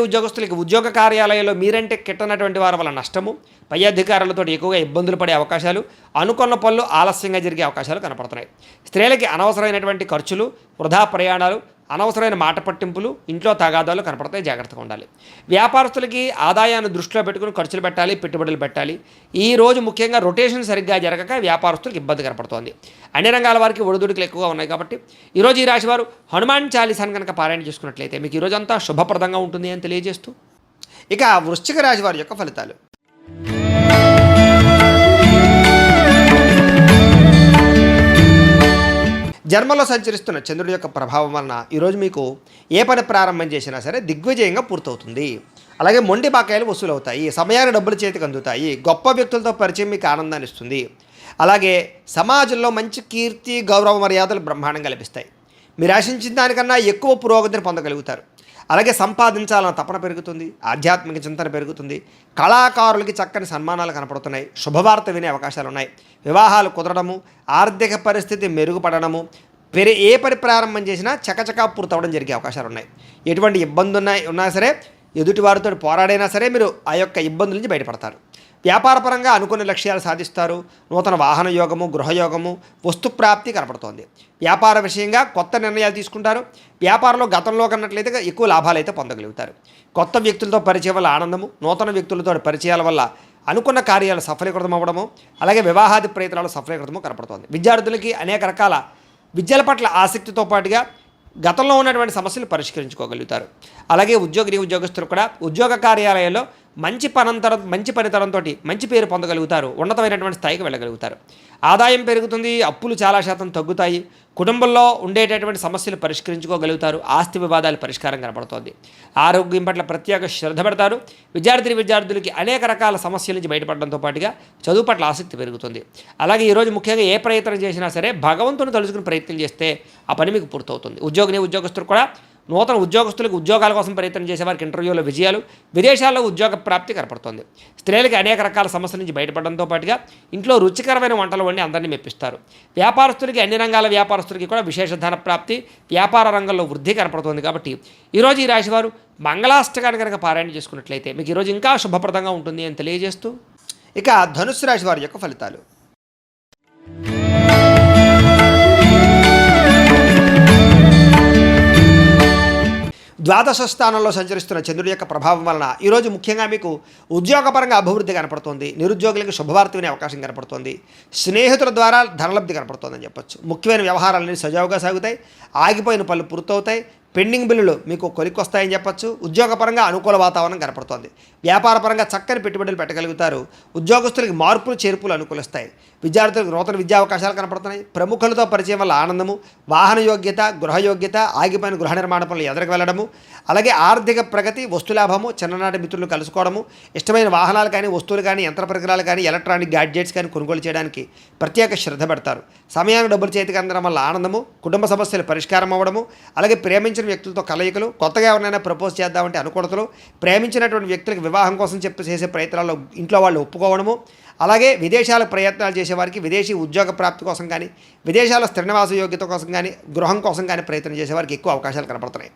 ఉద్యోగస్తులకి ఉద్యోగ కార్యాలయాల్లో మీరంటే కిట్టనటువంటి వారి వల్ల నష్టము, పై అధికారులతో ఎక్కువగా ఇబ్బందులు పడే అవకాశాలు, అనుకున్న పనులు ఆలస్యంగా జరిగే అవకాశాలు కనపడుతున్నాయి. స్త్రీలకి అనవసరమైనటువంటి ఖర్చులు, వృధా ప్రయాణాలు, అనవసరమైన మాట పట్టింపులు, ఇంట్లో తగాదాలు కనపడతాయి. జాగ్రత్తగా ఉండాలి. వ్యాపారస్తులకి ఆదాయాన్ని దృష్టిలో పెట్టుకుని ఖర్చులు పెట్టాలి, పెట్టుబడులు పెట్టాలి. ఈ రోజు ముఖ్యంగా రొటేషన్ సరిగ్గా జరగక వ్యాపారస్తులకు ఇబ్బంది కనపడుతోంది. అన్ని రంగాల వారికి ఒడిదుడుకులు ఎక్కువగా ఉన్నాయి. కాబట్టి ఈరోజు ఈ రాశి వారు హనుమాన్ చాలీసాను కనుక పారాయణ చేసుకున్నట్లయితే మీకు ఈరోజు అంతా శుభప్రదంగా ఉంటుంది అని తెలియజేస్తూ ఇక వృశ్చిక రాశి వారి యొక్క ఫలితాలు. జన్మలో సంచరిస్తున్న చంద్రుడి యొక్క ప్రభావం వలన ఈరోజు మీకు ఏ పని ప్రారంభం చేసినా సరే దిగ్విజయంగా పూర్తవుతుంది. అలాగే మొండి బాకాయలు వసూలు అవుతాయి. సమయాన్ని డబ్బులు చేతికి అందుతాయి. గొప్ప వ్యక్తులతో పరిచయం మీకు ఆనందాన్ని ఇస్తుంది. అలాగే సమాజంలో మంచి కీర్తి, గౌరవ మర్యాదలు బ్రహ్మాండంగా లభిస్తాయి. మీరు ఆశించిన దానికన్నా ఎక్కువ పురోగతిని పొందగలుగుతారు. అలాగే సంపాదించాలన్న తపన పెరుగుతుంది. ఆధ్యాత్మిక చింతన పెరుగుతుంది. కళాకారులకి చక్కని సన్మానాలు కనపడుతున్నాయి. శుభవార్త వినే అవకాశాలు ఉన్నాయి. వివాహాలు కుదరడము, ఆర్థిక పరిస్థితి మెరుగుపడడము, ఏ పని ప్రారంభం చేసినా చకచకా పూర్తవడం జరిగే అవకాశాలు ఉన్నాయి. ఎటువంటి ఇబ్బంది ఉన్నా సరే, ఎదుటివారితో పోరాడైనా సరే మీరు ఆ యొక్క ఇబ్బందుల నుంచి బయటపడతారు. వ్యాపారపరంగా అనుకున్న లక్ష్యాలు సాధిస్తారు. నూతన వాహన యోగము, గృహయోగము, వస్తుప్రాప్తి కనపడుతోంది. వ్యాపార విషయంగా కొత్త నిర్ణయాలు తీసుకుంటారు. వ్యాపారంలో గతంలో కన్నట్లయితే ఎక్కువ లాభాలు అయితే పొందగలుగుతారు. కొత్త వ్యక్తులతో పరిచయం వల్ల ఆనందము, నూతన వ్యక్తులతో పరిచయాల వల్ల అనుకున్న కార్యాలు సఫలీకృతం అవ్వడము, అలాగే వివాహాది ప్రయత్నాలు సఫలీకృతము కనపడుతోంది. విద్యార్థులకి అనేక రకాల విద్యల పట్ల ఆసక్తితో పాటుగా గతంలో ఉన్నటువంటి సమస్యలు పరిష్కరించుకోగలుగుతారు. అలాగే ఉద్యోగస్తులు కూడా ఉద్యోగ కార్యాలయాల్లో మంచి పనితనంతో మంచి పేరు పొందగలుగుతారు. ఉన్నతమైనటువంటి స్థాయికి వెళ్ళగలుగుతారు. ఆదాయం పెరుగుతుంది. అప్పులు చాలా శాతం తగ్గుతాయి. కుటుంబంలో ఉండేటటువంటి సమస్యలు పరిష్కరించుకోగలుగుతారు. ఆస్తి వివాదాలు పరిష్కారం కనపడుతోంది. ఆరోగ్యం పట్ల ప్రత్యేక శ్రద్ధ పెడతారు. విద్యార్థులకి అనేక రకాల సమస్యల నుంచి బయటపడడంతో పాటుగా చదువు పట్ల ఆసక్తి పెరుగుతుంది. అలాగే ఈరోజు ముఖ్యంగా ఏ ప్రయత్నం చేసినా సరే భగవంతుని తలుచుకుని ప్రయత్నం చేస్తే ఆ పని మీకు పూర్తవుతుంది. ఉద్యోగస్తులు కూడా నూతన ఉద్యోగస్తులకు ఉద్యోగాల కోసం ప్రయత్నం చేసేవారికి ఇంటర్వ్యూలో విజయాలు, విదేశాల్లో ఉద్యోగ ప్రాప్తి కనపడుతోంది. స్త్రీలకి అనేక రకాల సమస్యల నుంచి బయటపడడంతో పాటుగా ఇంట్లో రుచికరమైన వంటలు వండి అందరినీ మెప్పిస్తారు. వ్యాపారస్తులకి, అన్ని రంగాల వ్యాపారస్తులకి కూడా విశేష ధన ప్రాప్తి, వ్యాపార రంగంలో వృద్ధి కనపడుతోంది. కాబట్టి ఈరోజు ఈ రాశివారు మంగళాష్టకాన్ని కనుక పారాయణ చేసుకున్నట్లయితే మీకు ఈరోజు ఇంకా శుభప్రదంగా ఉంటుంది అని తెలియజేస్తూ, ఇక ధనుస్సు రాశి వారి యొక్క ఫలితాలు. ద్వాదశ స్థానంలో సంచరిస్తున్న చంద్రుడి యొక్క ప్రభావం వలన ఈరోజు ముఖ్యంగా మీకు ఉద్యోగపరంగా అభివృద్ధి కనపడుతుంది. నిరుద్యోగులకు శుభవార్త వినే అవకాశం కనపడుతుంది. స్నేహితుల ద్వారా ధనలబ్ధి కనపడుతుందని చెప్పొచ్చు. ముఖ్యమైన వ్యవహారాలన్నీ సజావుగా సాగుతాయి. ఆగిపోయిన పనులు పూర్తవుతాయి. పెండింగ్ బిల్లులు మీకు కొలిక్కొస్తాయని చెప్పొచ్చు. ఉద్యోగపరంగా అనుకూల వాతావరణం కనపడుతోంది. వ్యాపారపరంగా చక్కని పెట్టుబడులు పెట్టగలుగుతారు. ఉద్యోగస్తులకి మార్పులు చేర్పులు అనుకూలిస్తాయి. విద్యార్థులకు నూతన విద్యా అవకాశాలు కనపడుతున్నాయి. ప్రముఖులతో పరిచయం వల్ల ఆనందము, వాహన యోగ్యత, గృహ యోగ్యత, ఆగిపోయిన గృహ నిర్మాణ పనులు ఎదురుకు వెళ్ళడము, అలాగే ఆర్థిక ప్రగతి, వస్తులాభము, చిన్ననాటి మిత్రులు కలుసుకోవడము, ఇష్టమైన వాహనాలు కానీ, వస్తువులు కానీ, యంత్ర పరికరాలు కానీ, ఎలక్ట్రానిక్ గ్యాడ్జెట్స్ కానీ కొనుగోలు చేయడానికి ప్రత్యేక శ్రద్ధ పెడతారు. సమయానికి డబ్బులు చేతికి అందడం వల్ల ఆనందము, కుటుంబ సమస్యలు పరిష్కారం అవ్వడము, అలాగే ప్రేమించిన వ్యక్తులతో కలయికలు, కొత్తగా ఎవరినైనా ప్రపోజ్ చేద్దామంటే అనుకూలతలు, ప్రేమించినటువంటి వ్యక్తులకు వివాహం కోసం చేసే ప్రయత్నాల్లో ఇంట్లో వాళ్ళు ఒప్పుకోవడము, అలాగే విదేశాల ప్రయత్నాలు చేసేవారికి విదేశీ ఉద్యోగ ప్రాప్తి కోసం కానీ, విదేశాల స్థిర నివాస యోగ్యత కోసం కానీ, గృహం కోసం కానీ ప్రయత్నం చేసేవారికి ఎక్కువ అవకాశాలు కనపడుతున్నాయి.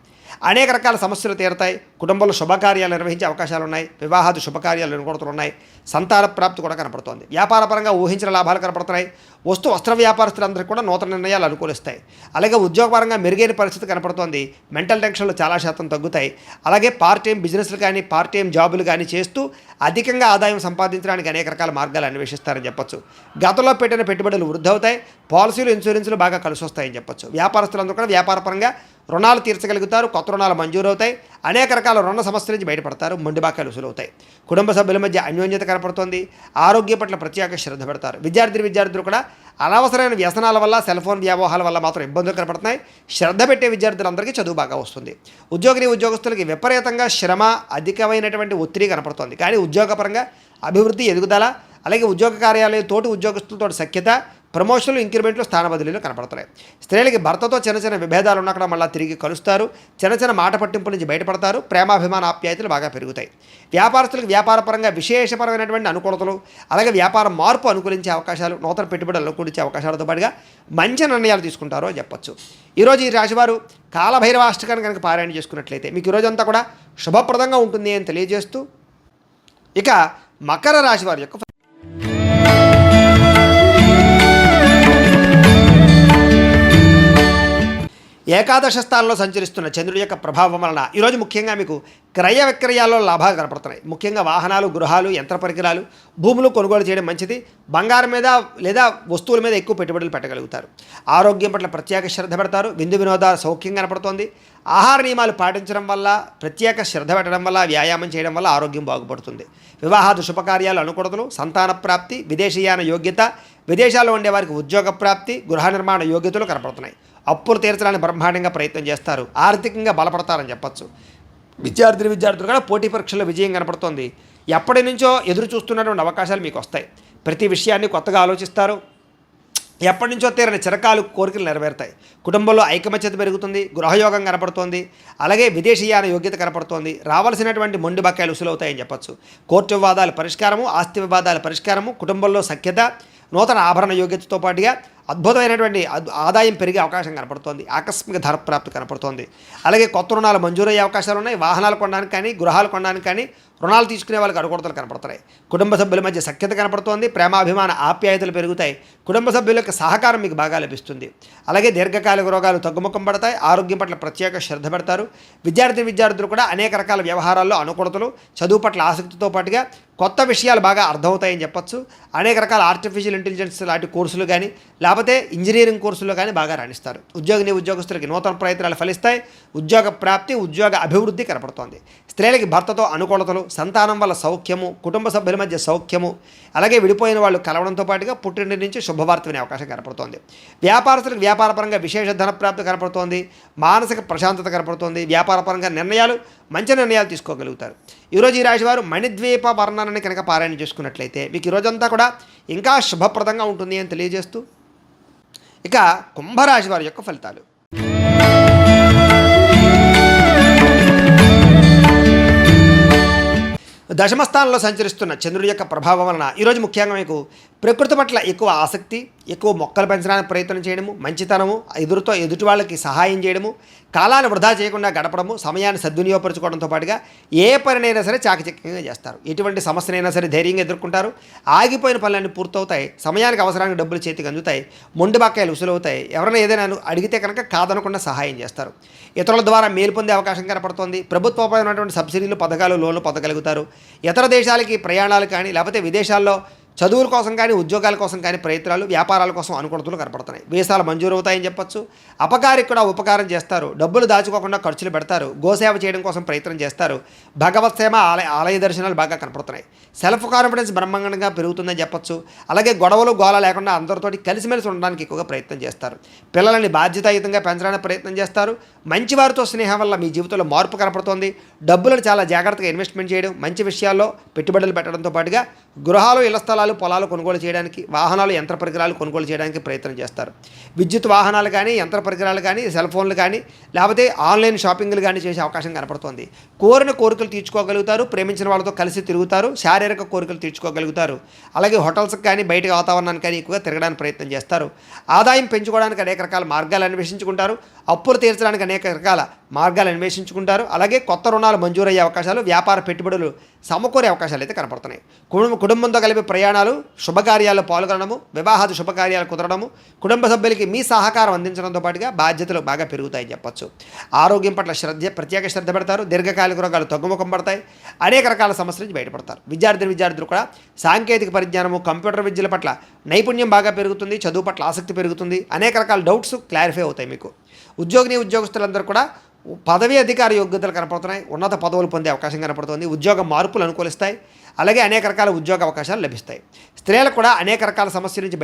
అనేక రకాల సమస్యలు తీరుతాయి. కుటుంబంలో శుభకార్యాలు నిర్వహించే అవకాశాలు ఉన్నాయి. వివాహాది శుభకార్యాలు అనుకూలతలు ఉన్నాయి. సంతాన ప్రాప్తి కూడా కనపడుతోంది. వ్యాపారపరంగా ఊహించిన లాభాలు కనపడుతున్నాయి. వస్త్ర వ్యాపారస్తులందరికీ కూడా నూతన నిర్ణయాలు అనుకూలిస్తాయి. అలాగే ఉద్యోగపరంగా మెరుగైన పరిస్థితి కనపడుతోంది. మెంటల్ టెన్షన్లు చాలా శాతం తగ్గుతాయి. అలాగే పార్ట్ టైం బిజినెస్లు కానీ, పార్ట్ టైం జాబులు కానీ చేస్తూ అధికంగా ఆదాయం సంపాదించడానికి అనేక రకాల మార్గాలు అన్వేషిస్తారని చెప్పొచ్చు. గతంలో పెట్టిన పెట్టుబడులు వృద్ధి అవుతాయి. పాలసీలు, ఇన్సూరెన్సులు బాగా కలిసి వస్తాయని చెప్పొచ్చు. వ్యాపారస్తులందరూ కూడా వ్యాపారపరంగా రుణాలు తీర్చగలుగుతారు. కొత్త రుణాలు మంజూరు అవుతాయి. అనేక రకాల రుణ సమస్యల నుంచి బయటపడతారు. మొండిబాకాయలు వసూలవుతాయి. కుటుంబ సభ్యుల మధ్య అన్యోన్యత కనపడుతోంది. ఆరోగ్య పట్ల ప్రత్యేక శ్రద్ధ పెడతారు. విద్యార్థులు కూడా అనవసరమైన వ్యసనాల వల్ల, సెల్ ఫోన్ వ్యామోహాల వల్ల మాత్రం ఇబ్బందులు కనపడుతున్నాయి. శ్రద్ధ పెట్టే విద్యార్థులందరికీ చదువు బాగా వస్తుంది. ఉద్యోగస్తులకి విపరీతంగా శ్రమ, అధికమైనటువంటి ఒత్తిడి కనపడుతోంది. కానీ ఉద్యోగపరంగా అభివృద్ధి, ఎదుగుదల, అలాగే ఉద్యోగ కార్యాలయం తోటి ఉద్యోగస్తులతో సఖ్యత, ప్రమోషన్లు, ఇంక్రిమెంట్లు, స్థాన బదిలీలు కనపడుతున్నాయి. స్త్రీలకి భర్తతో చిన్న విభేదాలు ఉన్నక్కడ మళ్ళీ తిరిగి కలుస్తారు. చిన్న మాట పట్టింపుల నుంచి బయటపడతారు. ప్రేమాభిమాన ఆప్యాయతలు బాగా పెరుగుతాయి. వ్యాపారస్తులకు వ్యాపారపరంగా విశేషపరమైనటువంటి అనుకూలతలు, అలాగే వ్యాపార మార్పు అనుకూలించే అవకాశాలు, నూతన పెట్టుబడులు అనుకూలించే అవకాశాలతో పాటుగా మంచి నిర్ణయాలు తీసుకుంటారో అని చెప్పొచ్చు. ఈరోజు ఈ రాశివారు కాలభైరవాష్టకాన్ని కనుక పారాయణ చేసుకున్నట్లయితే మీకు ఈరోజంతా కూడా శుభప్రదంగా ఉంటుంది అని తెలియజేస్తూ, ఇక మకర రాశి వారి యొక్క ఏకాదశ స్థానంలో సంచరిస్తున్న చంద్రుడి యొక్క ప్రభావం వలన ఈరోజు ముఖ్యంగా మీకు క్రయ విక్రయాల్లో లాభాలు కనపడుతున్నాయి. ముఖ్యంగా వాహనాలు, గృహాలు, యంత్ర పరికరాలు, భూములు కొనుగోలు చేయడం మంచిది. బంగారం మీద లేదా వస్తువుల మీద ఎక్కువ పెట్టుబడులు పెట్టగలుగుతారు. ఆరోగ్యం పట్ల ప్రత్యేక శ్రద్ధ పెడతారు. విందు వినోదాలు సౌఖ్యం కనపడుతోంది. ఆహార నియమాలు పాటించడం వల్ల, ప్రత్యేక శ్రద్ధ పెట్టడం వల్ల, వ్యాయామం చేయడం వల్ల ఆరోగ్యం బాగుపడుతుంది. వివాహాది శుభకార్యాలు అనుకూలతలు, సంతాన ప్రాప్తి, విదేశీయాన యోగ్యత, విదేశాల్లో ఉండే వారికి ఉద్యోగ ప్రాప్తి, గృహ నిర్మాణ యోగ్యతలు కనపడుతున్నాయి. అప్పులు తీర్చడానికి బ్రహ్మాండంగా ప్రయత్నం చేస్తారు. ఆర్థికంగా బలపడతారని చెప్పచ్చు. విద్యార్థులు కూడా పోటీ పరీక్షల్లో విజయం కనపడుతోంది. ఎప్పటి నుంచో ఎదురు చూస్తున్నటువంటి అవకాశాలు మీకు వస్తాయి. ప్రతి విషయాన్ని కొత్తగా ఆలోచిస్తారు. ఎప్పటి నుంచో తీరని చిరకాలు కోరికలు నెరవేరుతాయి. కుటుంబంలో ఐకమత్యత పెరుగుతుంది. గృహయోగం కనపడుతోంది. అలాగే విదేశీయాన యోగ్యత కనపడుతోంది. రావాల్సినటువంటి మొండి బకాయిలు వసూలవుతాయని చెప్పచ్చు. కోర్టు వివాదాల పరిష్కారము, ఆస్తి వివాదాల పరిష్కారము, కుటుంబంలో సఖ్యత, నూతన ఆభరణ యోగ్యతతో పాటుగా అద్భుతమైనటువంటి ఆదాయం పెరిగే అవకాశం కనపడుతోంది. ఆకస్మిక ధర ప్రాప్తి కనపడుతోంది. అలాగే కొత్త రుణాలు మంజూరయ్యే అవకాశాలు ఉన్నాయి. వాహనాలు కొనడానికి కానీ, గృహాలు కొనడానికి కానీ, రుణాలు తీసుకునే వాళ్ళకి అడుగుడతలు కనపడుతున్నాయి. కుటుంబ సభ్యుల మధ్య సఖ్యత కనపడుతోంది. ప్రేమాభిమాన ఆప్యాయతలు పెరుగుతాయి. కుటుంబ సభ్యుల యొక్క సహకారం మీకు బాగా లభిస్తుంది. అలాగే దీర్ఘకాలిక రోగాలు తగ్గుముఖం పడతాయి. ఆరోగ్యం పట్ల ప్రత్యేక శ్రద్ధ పెడతారు. విద్యార్థులు కూడా అనేక రకాల వ్యవహారాల్లో అనుకూలతలు, చదువు పట్ల ఆసక్తితో పాటుగా కొత్త విషయాలు బాగా అర్థమవుతాయని చెప్పచ్చు. అనేక రకాల ఆర్టిఫిషియల్ ఇంటెలిజెన్స్ లాంటి కోర్సులు కానీ, లేకపోతే ఇంజనీరింగ్ కోర్సుల్లో కానీ బాగా రాణిస్తారు. ఉద్యోగస్తులకి నూతన ప్రయత్నాలు ఫలిస్తాయి. ఉద్యోగ ప్రాప్తి, ఉద్యోగ అభివృద్ధి కనపడుతోంది. స్త్రీలకి భర్తతో అనుకూలతలు, సంతానం వల్ల సౌఖ్యము, కుటుంబ సభ్యుల మధ్య సౌఖ్యము, అలాగే విడిపోయిన వాళ్ళు కలవడంతో పాటుగా పుట్టింటి నుంచి శుభవార్త వినే అవకాశం కనపడుతోంది. వ్యాపారస్తులకు వ్యాపారపరంగా విశేష ధన ప్రాప్తి కనపడుతోంది. మానసిక ప్రశాంతత కనపడుతోంది. వ్యాపారపరంగా మంచి నిర్ణయాలు తీసుకోగలుగుతారు. ఈరోజు ఈ రాశివారు మణిద్వీప వర్ణనని కనుక పారాయణ చేసుకున్నట్లయితే మీకు ఈరోజంతా కూడా ఇంకా శుభప్రదంగా ఉంటుంది అని తెలియజేస్తూ, ఇక కుంభరాశి వారి యొక్క ఫలితాలు. దశమస్థానంలో సంచరిస్తున్న చంద్రుడి యొక్క ప్రభావం వలన ఈరోజు ముఖ్యంగా మీకు ప్రకృతి పట్ల ఎక్కువ ఆసక్తి, ఎక్కువ మొక్కలు పెంచడానికి ప్రయత్నం చేయడము, మంచితనము, ఎదుటి వాళ్ళకి సహాయం చేయడము, కాలాన్ని వృధా చేయకుండా గడపడము, సమయాన్ని సద్వినియోగపరచుకోవడంతో పాటుగా ఏ పనినైనా సరే చాకచక్యంగా చేస్తారు. ఎటువంటి సమస్యనైనా సరే ధైర్యంగా ఎదుర్కొంటారు. ఆగిపోయిన పనులన్నీ పూర్తవుతాయి. సమయానికి అవసరానికి డబ్బులు చేతికి అందుతాయి. మొండి బకాయిలు ఉసులవుతాయి. ఎవరైనా ఏదైనా అడిగితే కనుక కాదనకుండా సహాయం చేస్తారు. ఇతరుల ద్వారా మేలు పొందే అవకాశం కనపడుతోంది. ప్రభుత్వపరమైనటువంటి సబ్సిడీలు, పథకాలు, లోన్లు పొందగలుగుతారు. ఇతర దేశాలకి ప్రయాణాలు కానీ, లేకపోతే విదేశాల్లో చదువుల కోసం కానీ, ఉద్యోగాల కోసం కానీ ప్రయత్నాలు, వ్యాపారాల కోసం అనుకూలతలు కనపడుతున్నాయి. వీసాలు మంజూరు అవుతాయని చెప్పొచ్చు. అపకారికి కూడా ఉపకారం చేస్తారు. డబ్బులు దాచుకోకుండా ఖర్చులు పెడతారు. గోసేవ చేయడం కోసం ప్రయత్నం చేస్తారు. భగవత్ సేవ, ఆలయ దర్శనాలు బాగా కనపడుతున్నాయి. సెల్ఫ్ కాన్ఫిడెన్స్ బ్రహ్మాండంగా పెరుగుతుందని చెప్పొచ్చు. అలాగే గొడవలు, గోల లేకుండా అందరితోటి కలిసిమెలిసి ఉండడానికి ఎక్కువగా ప్రయత్నం చేస్తారు. పిల్లల్ని బాధ్యతాయుతంగా పెంచడానికి ప్రయత్నం చేస్తారు. మంచివారితో స్నేహం వల్ల మీ జీవితంలో మార్పు కనపడుతోంది. డబ్బులను చాలా జాగ్రత్తగా ఇన్వెస్ట్మెంట్ చేయడం, మంచి విషయాల్లో పెట్టుబడులు పెట్టడంతో పాటుగా గృహాలు, ఇళ్ల స్థలాలు, పొలాలు కొనుగోలు చేయడానికి, వాహనాలు, యంత్ర పరికరాలు కొనుగోలు చేయడానికి ప్రయత్నం చేస్తారు. విద్యుత్ వాహనాలు కానీ, యంత్ర పరికరాలు కానీ, సెల్ ఫోన్లు కానీ, లేకపోతే ఆన్లైన్ షాపింగ్లు కానీ చేసే అవకాశం కనపడుతోంది. కోరిన కోరికలు తీర్చుకోగలుగుతారు. ప్రేమించిన వాళ్ళతో కలిసి తిరుగుతారు. శారీరక కోరికలు తీర్చుకోగలుగుతారు. అలాగే హోటల్స్కి కానీ, బయట వాతావరణానికి కానీ ఎక్కువగా తిరగడానికి ప్రయత్నం చేస్తారు. ఆదాయం పెంచుకోవడానికి అనేక రకాల మార్గాలు అన్వేషించుకుంటారు. అప్పులు తీర్చడానికి అనేక రకాల మార్గాలు అన్వేషించుకుంటారు. అలాగే కొత్త రుణాలు మంజూరయ్యే అవకాశాలు, వ్యాపార పెట్టుబడులు సమకూరే అవకాశాలు అయితే కనపడుతున్నాయి. కుటుంబంతో కలిపి ప్రయాణాలు, శుభకార్యాల్లో పాల్గొనడము, వివాహాది శుభకార్యాలు కుదరడము, కుటుంబ సభ్యులకి మీ సహకారం అందించడంతో పాటుగా బాధ్యతలు బాగా పెరుగుతాయని చెప్పొచ్చు. ఆరోగ్యం పట్ల ప్రత్యేక శ్రద్ధ పెడతారు. దీర్ఘకాలిక రోగాలు తగ్గుముఖం పడతాయి. అనేక రకాల సమస్యల నుంచి బయటపడతారు. విద్యార్థులు కూడా సాంకేతిక పరిజ్ఞానము, కంప్యూటర్ విద్యల పట్ల నైపుణ్యం బాగా పెరుగుతుంది. చదువు పట్ల ఆసక్తి పెరుగుతుంది. అనేక రకాల డౌట్స్ క్లారిఫై అవుతాయి మీకు. ఉద్యోగస్తులందరూ కూడా పదవి అధికార యోగ్యతలు కనపడుతున్నాయి. ఉన్నత పదవులు పొందే అవకాశం కనపడుతుంది. ఉద్యోగ మార్పులు అనుకూలిస్తాయి. అలాగే అనేక రకాల ఉద్యోగ అవకాశాలు లభిస్తాయి. స్త్రీలకు కూడా అనేక రకాల సమస్యల నుంచి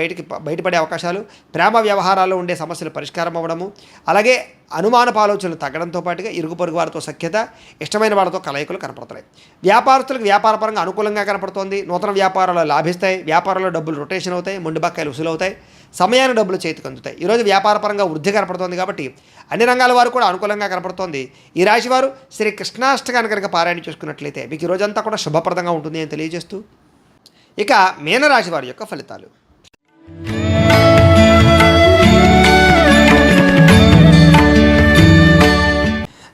బయటపడే అవకాశాలు, ప్రేమ వ్యవహారాల్లో ఉండే సమస్యలు పరిష్కారం అవ్వడము, అలాగే అనుమానపు ఆలోచనలు తగ్గడంతో పాటుగా ఇరుగు పొరుగు వారితో సఖ్యత, ఇష్టమైన వారితో కలయికలు కనపడుతున్నాయి. వ్యాపారస్తులకు వ్యాపారపరంగా అనుకూలంగా కనపడుతోంది. నూతన వ్యాపారాలు లాభిస్తాయి. వ్యాపారంలో డబ్బులు రొటేషన్ అవుతాయి. మొండి బకాయిలు వసూలవుతాయి. సమయాన్ని డబ్బులు చేతికి అందుతాయి. ఈరోజు వ్యాపారపరంగా వృద్ధి కనపడుతోంది కాబట్టి అన్ని రంగాల వారు కూడా అనుకూలంగా కనపడుతోంది. ఈ రాశివారు శ్రీ కృష్ణాష్టకాన్ని కనుక పారాయణ చేసుకున్నట్లయితే మీకు ఈ రోజంతా కూడా శుభప్రదంగా ఉంటుంది అని తెలియజేస్తూ, ఇక మీనరాశి వారి యొక్క ఫలితాలు.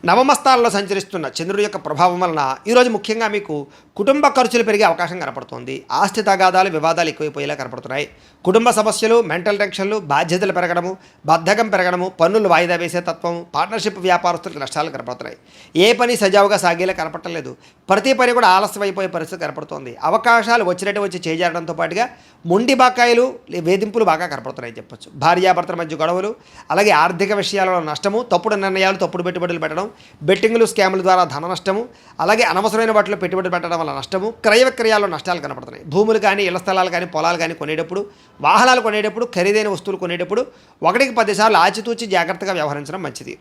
నవమస్థానంలో సంచరిస్తున్న చంద్రుడి యొక్క ప్రభావం వలన ఈరోజు ముఖ్యంగా మీకు కుటుంబ ఖర్చులు పెరిగే అవకాశం కనపడుతోంది. ఆస్తి తగాదాలు, వివాదాలు ఎక్కువైపోయేలా కనపడుతున్నాయి. కుటుంబ సమస్యలు, మెంటల్ టెన్షన్లు, బాధ్యతలు పెరగడము, బద్ధకం పెరగడము, పన్నులు వాయిదా వేసే తత్వం, పార్ట్నర్షిప్ వ్యాపారస్తులకు నష్టాలు కనపడుతున్నాయి. ఏ పని సజావుగా సాగేలా కనపడలేదు. ప్రతి పని కూడా ఆలస్యం అయిపోయే పరిస్థితి కనపడుతోంది. అవకాశాలు వచ్చినట్టు వచ్చి చేజారడంతో పాటుగా మొండి బకాయిలు, వేధింపులు బాగా కనపడుతున్నాయి చెప్పొచ్చు. భార్యాభర్తల మధ్య గొడవలు, అలాగే ఆర్థిక విషయాలలో నష్టము, తప్పుడు నిర్ణయాలు, తప్పుడు పెట్టుబడులు పెట్టడం, బెట్టింగ్లు, స్కాముల ద్వారా ధన నష్టము, అలాగే అనవసరమైన వాటిలో పెట్టుబడి పెట్టడం వల్ల నష్టము, క్రయ విక్రయాల్లో నష్టాలు కనపడుతున్నాయి. భూములు కానీ, ఇళ్ల స్థలాలు కానీ, పొలాలు కానీ కొనేటప్పుడు, వాహనాలు కొనేటప్పుడు, ఖరీదైన వస్తువులు కొనేటప్పుడు 1కి 10 సార్లు ఆచితూచి జాగ్రత్తగా వ్యవహరించడం మంచిది.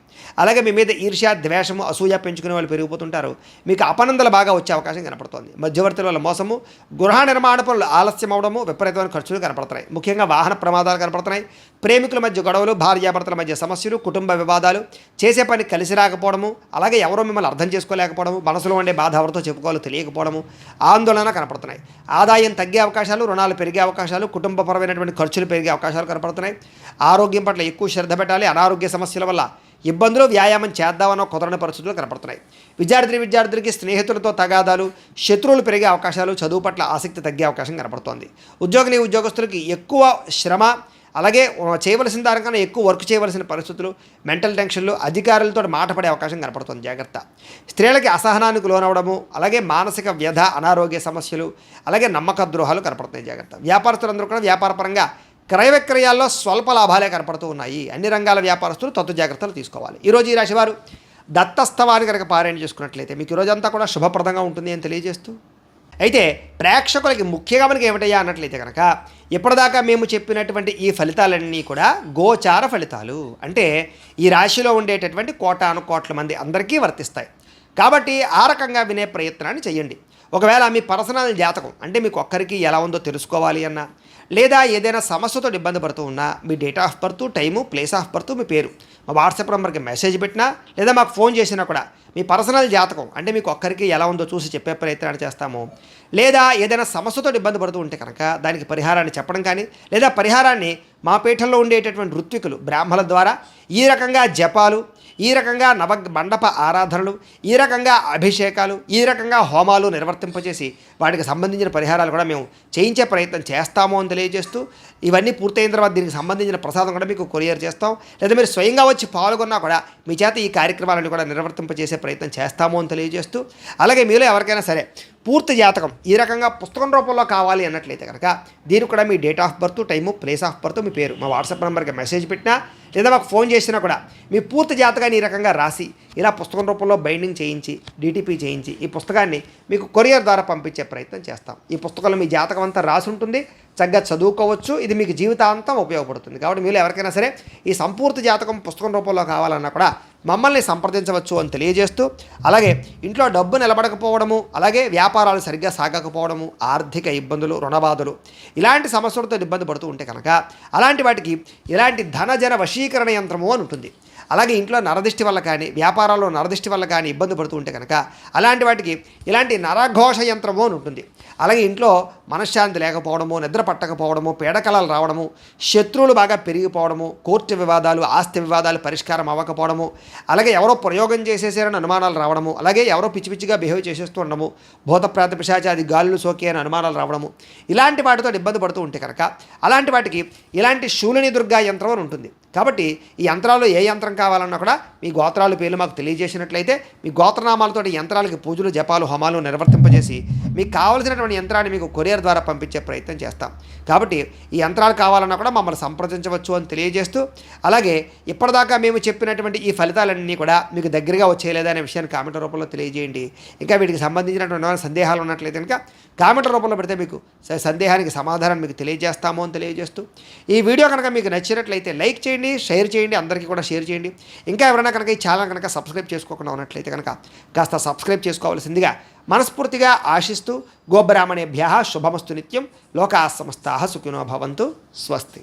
అలాగే మీ మీద ఈర్ష్య, ద్వేషము, అసూయ పెంచుకునే వాళ్ళు పెరిగిపోతుంటారు. మీకు అపనందలు బాగా వచ్చే అవకాశం కనపడుతోంది. మధ్యవర్తుల వల్ల మోసము, గృహ నిర్మాణ పనులు ఆలస్యం అవడము, విపరీతమైన ఖర్చులు కనపడుతున్నాయి. ముఖ్యంగా వాహన ప్రమాదాలు కనపడుతున్నాయి. ప్రేమికుల మధ్య గొడవలు, భార్యాభర్తల మధ్య సమస్యలు, కుటుంబ వివాదాలు, చేసే పని కలిసి రాకపోవడము, అలాగే ఎవరో మిమ్మల్ని అర్థం చేసుకోలేకపోవడము, మనసులో ఉండే బాధ ఎవరితో చెప్పుకోవాలో తెలియకపోవడము, ఆందోళన కనపడుతున్నాయి. ఆదాయం తగ్గే అవకాశాలు, రుణాలు పెరిగే అవకాశాలు, కుటుంబపరమైనటువంటి ఖర్చులు పెరిగే అవకాశాలు కనపడుతున్నాయి. ఆరోగ్యం పట్ల ఎక్కువ శ్రద్ధ పెట్టాలి. అనారోగ్య సమస్యల వల్ల ఇబ్బందులు, వ్యాయామం చేద్దామన్న కుదరని పరిస్థితులు కనపడుతున్నాయి. విద్యార్థులకి స్నేహితులతో తగాదాలు, శత్రువులు పెరిగే అవకాశాలు, చదువు పట్ల ఆసక్తి తగ్గే అవకాశం కనపడుతోంది. ఉద్యోగస్తులకి ఎక్కువ శ్రమ, అలాగే చేయవలసిన దానికన్నా ఎక్కువ వర్క్ చేయవలసిన పరిస్థితులు, మెంటల్ టెన్షన్లు, అధికారులతో మాట పడే అవకాశం కనపడుతుంది. జాగ్రత్త. స్త్రీలకి అసహనానికి లోనవడము, అలాగే మానసిక వ్యధ, అనారోగ్య సమస్యలు, అలాగే నమ్మక ద్రోహాలు కనపడుతున్నాయి. జాగ్రత్త. వ్యాపారస్తులందరూ కూడా వ్యాపారపరంగా క్రయ విక్రయాల్లో స్వల్ప లాభాలే కనపడుతూ ఉన్నాయి. అన్ని రంగాల వ్యాపారస్తులు తత్వ జాగ్రత్తలు తీసుకోవాలి. ఈరోజు ఈ రాశివారు దత్తస్తవాన్ని కనుక పారాయణ చేసుకున్నట్లయితే మీకు ఈ రోజంతా కూడా శుభప్రదంగా ఉంటుంది అని తెలియజేస్తూ, అయితే ప్రేక్షకులకి ముఖ్యంగా మనకి ఏమిటయ్యా అన్నట్లయితే కనుక ఇప్పటిదాకా మేము చెప్పినటువంటి ఈ ఫలితాలన్నీ కూడా గోచార ఫలితాలు. అంటే ఈ రాశిలో ఉండేటటువంటి కోటాను కోట్ల మంది అందరికీ వర్తిస్తాయి. కాబట్టి ఆ రకంగా వినే ప్రయత్నాన్ని చేయండి. ఒకవేళ మీ పర్సనల్ జాతకం అంటే మీకు ఒక్కరికి ఎలా ఉందో తెలుసుకోవాలి అన్నా, లేదా ఏదైనా సమస్యతో ఇబ్బంది పడుతూ ఉన్నా మీ date of birth, time, place of birth, మీ పేరు మా వాట్సాప్ నెంబర్కి మెసేజ్ పెట్టినా లేదా మాకు ఫోన్ చేసినా కూడా మీ పర్సనల్ జాతకం అంటే మీకు ఒక్కరికి ఎలా ఉందో చూసి చెప్పే ప్రయత్నాన్ని చేస్తాము. లేదా ఏదైనా సమస్యతో ఇబ్బంది పడుతూ ఉంటే కనుక దానికి పరిహారాన్ని చెప్పడం కానీ లేదా పరిహారాన్ని మా పీఠంలో ఉండేటటువంటి ఋత్వికులు బ్రాహ్మణుల ద్వారా ఈ రకంగా జపాలు, ఈ రకంగా మండప ఆరాధనలు, ఈ రకంగా అభిషేకాలు, ఈ రకంగా హోమాలు నిర్వర్తింపజేసి వాటికి సంబంధించిన పరిహారాలు కూడా మేము చేయించే ప్రయత్నం చేస్తాము అని తెలియజేస్తూ, ఇవన్నీ పూర్తయిన తర్వాత దీనికి సంబంధించిన ప్రసాదం కూడా మీకు కొరియర్ చేస్తాం. లేదా మీరు స్వయంగా వచ్చి పాల్గొన్నా కూడా మీ చేత ఈ కార్యక్రమాలను కూడా నిర్వర్తింపజేసే ప్రయత్నం చేస్తాము అని తెలియజేస్తూ, అలాగే మీలో ఎవరికైనా సరే పూర్తి జాతకం ఈ రకంగా పుస్తకం రూపంలో కావాలి అన్నట్లయితే కనుక దీనికి కూడా మీ date of birth, time, place of birth, మీ పేరు మా వాట్సాప్ నెంబర్కి మెసేజ్ పెట్టినా లేదా మాకు ఫోన్ చేసినా కూడా మీ పూర్తి జాతకాన్ని ఈ రకంగా రాసి ఇలా పుస్తకం రూపంలో బైండింగ్ చేయించి డిటిపి చేయించి ఈ పుస్తకాన్ని మీకు కొరియర్ ద్వారా పంపించే ప్రయత్నం చేస్తాం. ఈ పుస్తకంలో మీ జాతకం అంతా రాసి ఉంటుంది, చక్కగా చదువుకోవచ్చు. ఇది మీకు జీవితాంతం ఉపయోగపడుతుంది. కాబట్టి మీరు ఎవరికైనా సరే ఈ సంపూర్తి జాతకం పుస్తకం రూపంలో కావాలన్నా కూడా మమ్మల్ని సంప్రదించవచ్చు అని తెలియజేస్తూ, అలాగే ఇంట్లో డబ్బు నిలబడకపోవడము, అలాగే వ్యాపారాలు సరిగ్గా సాగకపోవడము, ఆర్థిక ఇబ్బందులు, రుణబాధలు ఇలాంటి సమస్యలతో ఇబ్బంది పడుతూ ఉంటే కనుక అలాంటి వాటికి ఇలాంటి ధనజన వశీకరణ యంత్రము అని ఉంటుంది. అలాగే ఇంట్లో నరదిష్టి వల్ల కానీ వ్యాపారాల్లో నరదిష్టి వల్ల కానీ ఇబ్బంది పడుతూ ఉంటే కనుక అలాంటి వాటికి ఇలాంటి నరఘోష యంత్రము అని ఉంటుంది. అలాగే ఇంట్లో మనశ్శాంతి లేకపోవడము, నిద్ర పట్టకపోవడము, పీడకలలు రావడము, శత్రువులు బాగా పెరిగిపోవడము, కోర్టు వివాదాలు, ఆస్తి వివాదాలు పరిష్కారం అవ్వకపోవడము, అలాగే ఎవరో ప్రయోగం చేసేసారని అనుమానాలు రావడము, అలాగే ఎవరో పిచ్చి పిచ్చిగా బిహేవ్ చేసేస్తూ ఉండడము, భూతప్రాత పిశాచాది గాలులు సోకి అని అనుమానాలు రావడము, ఇలాంటి వాటితో ఇబ్బంది పడుతూ ఉంటే కనుక అలాంటి వాటికి ఇలాంటి శూలిని దుర్గా యంత్రం అని ఉంటుంది. కాబట్టి ఈ యంత్రాల్లో ఏ యంత్రం కావాలన్నా కూడా మీ గోత్రాల పేర్లు మాకు తెలియజేసినట్లయితే మీ గోత్రనామాలతో యంత్రాలకి పూజలు, జపాలు, హోమాలు నిర్వర్తింపజేసి మీకు కావలసినటువంటి యంత్రాన్ని మీకు కొరియర్ ద్వారా పంపించే ప్రయత్నం చేస్తాం. కాబట్టి ఈ యంత్రాలు కావాలన్నా కూడా మమ్మల్ని సంప్రదించవచ్చు అని తెలియజేస్తూ, అలాగే ఇప్పటిదాకా మేము చెప్పినటువంటి ఈ ఫలితాలన్నీ కూడా మీకు దగ్గరగా వచ్చేయలేదా అనే విషయాన్ని కామెంట్ రూపంలో తెలియజేయండి. ఇంకా వీటికి సంబంధించినటువంటి సందేహాలు ఉన్నట్లయితే కనుక కామెంట్ రూపంలో పెడితే మీకు సందేహానికి సమాధానం మీకు తెలియజేస్తాము అని తెలియజేస్తూ, ఈ వీడియో కనుక మీకు నచ్చినట్లయితే లైక్ చేయండి, షేర్ చేయండి, అందరికీ కూడా షేర్ చేయండి. ఇంకా ఎవరైనా కనుక ఈ ఛానల్ కనుక సబ్స్క్రైబ్ చేసుకోకుండా ఉన్నట్లయితే కనుక కాస్త సబ్స్క్రైబ్ చేసుకోవాల్సిందిగా మనస్ఫూర్తిగా ఆశిస్తూ, గోబ్రాహ్మణేభ్యః శుభమస్తు నిత్యం, లోకాః సమస్తాః సుఖినో భవంతు. స్వస్తి.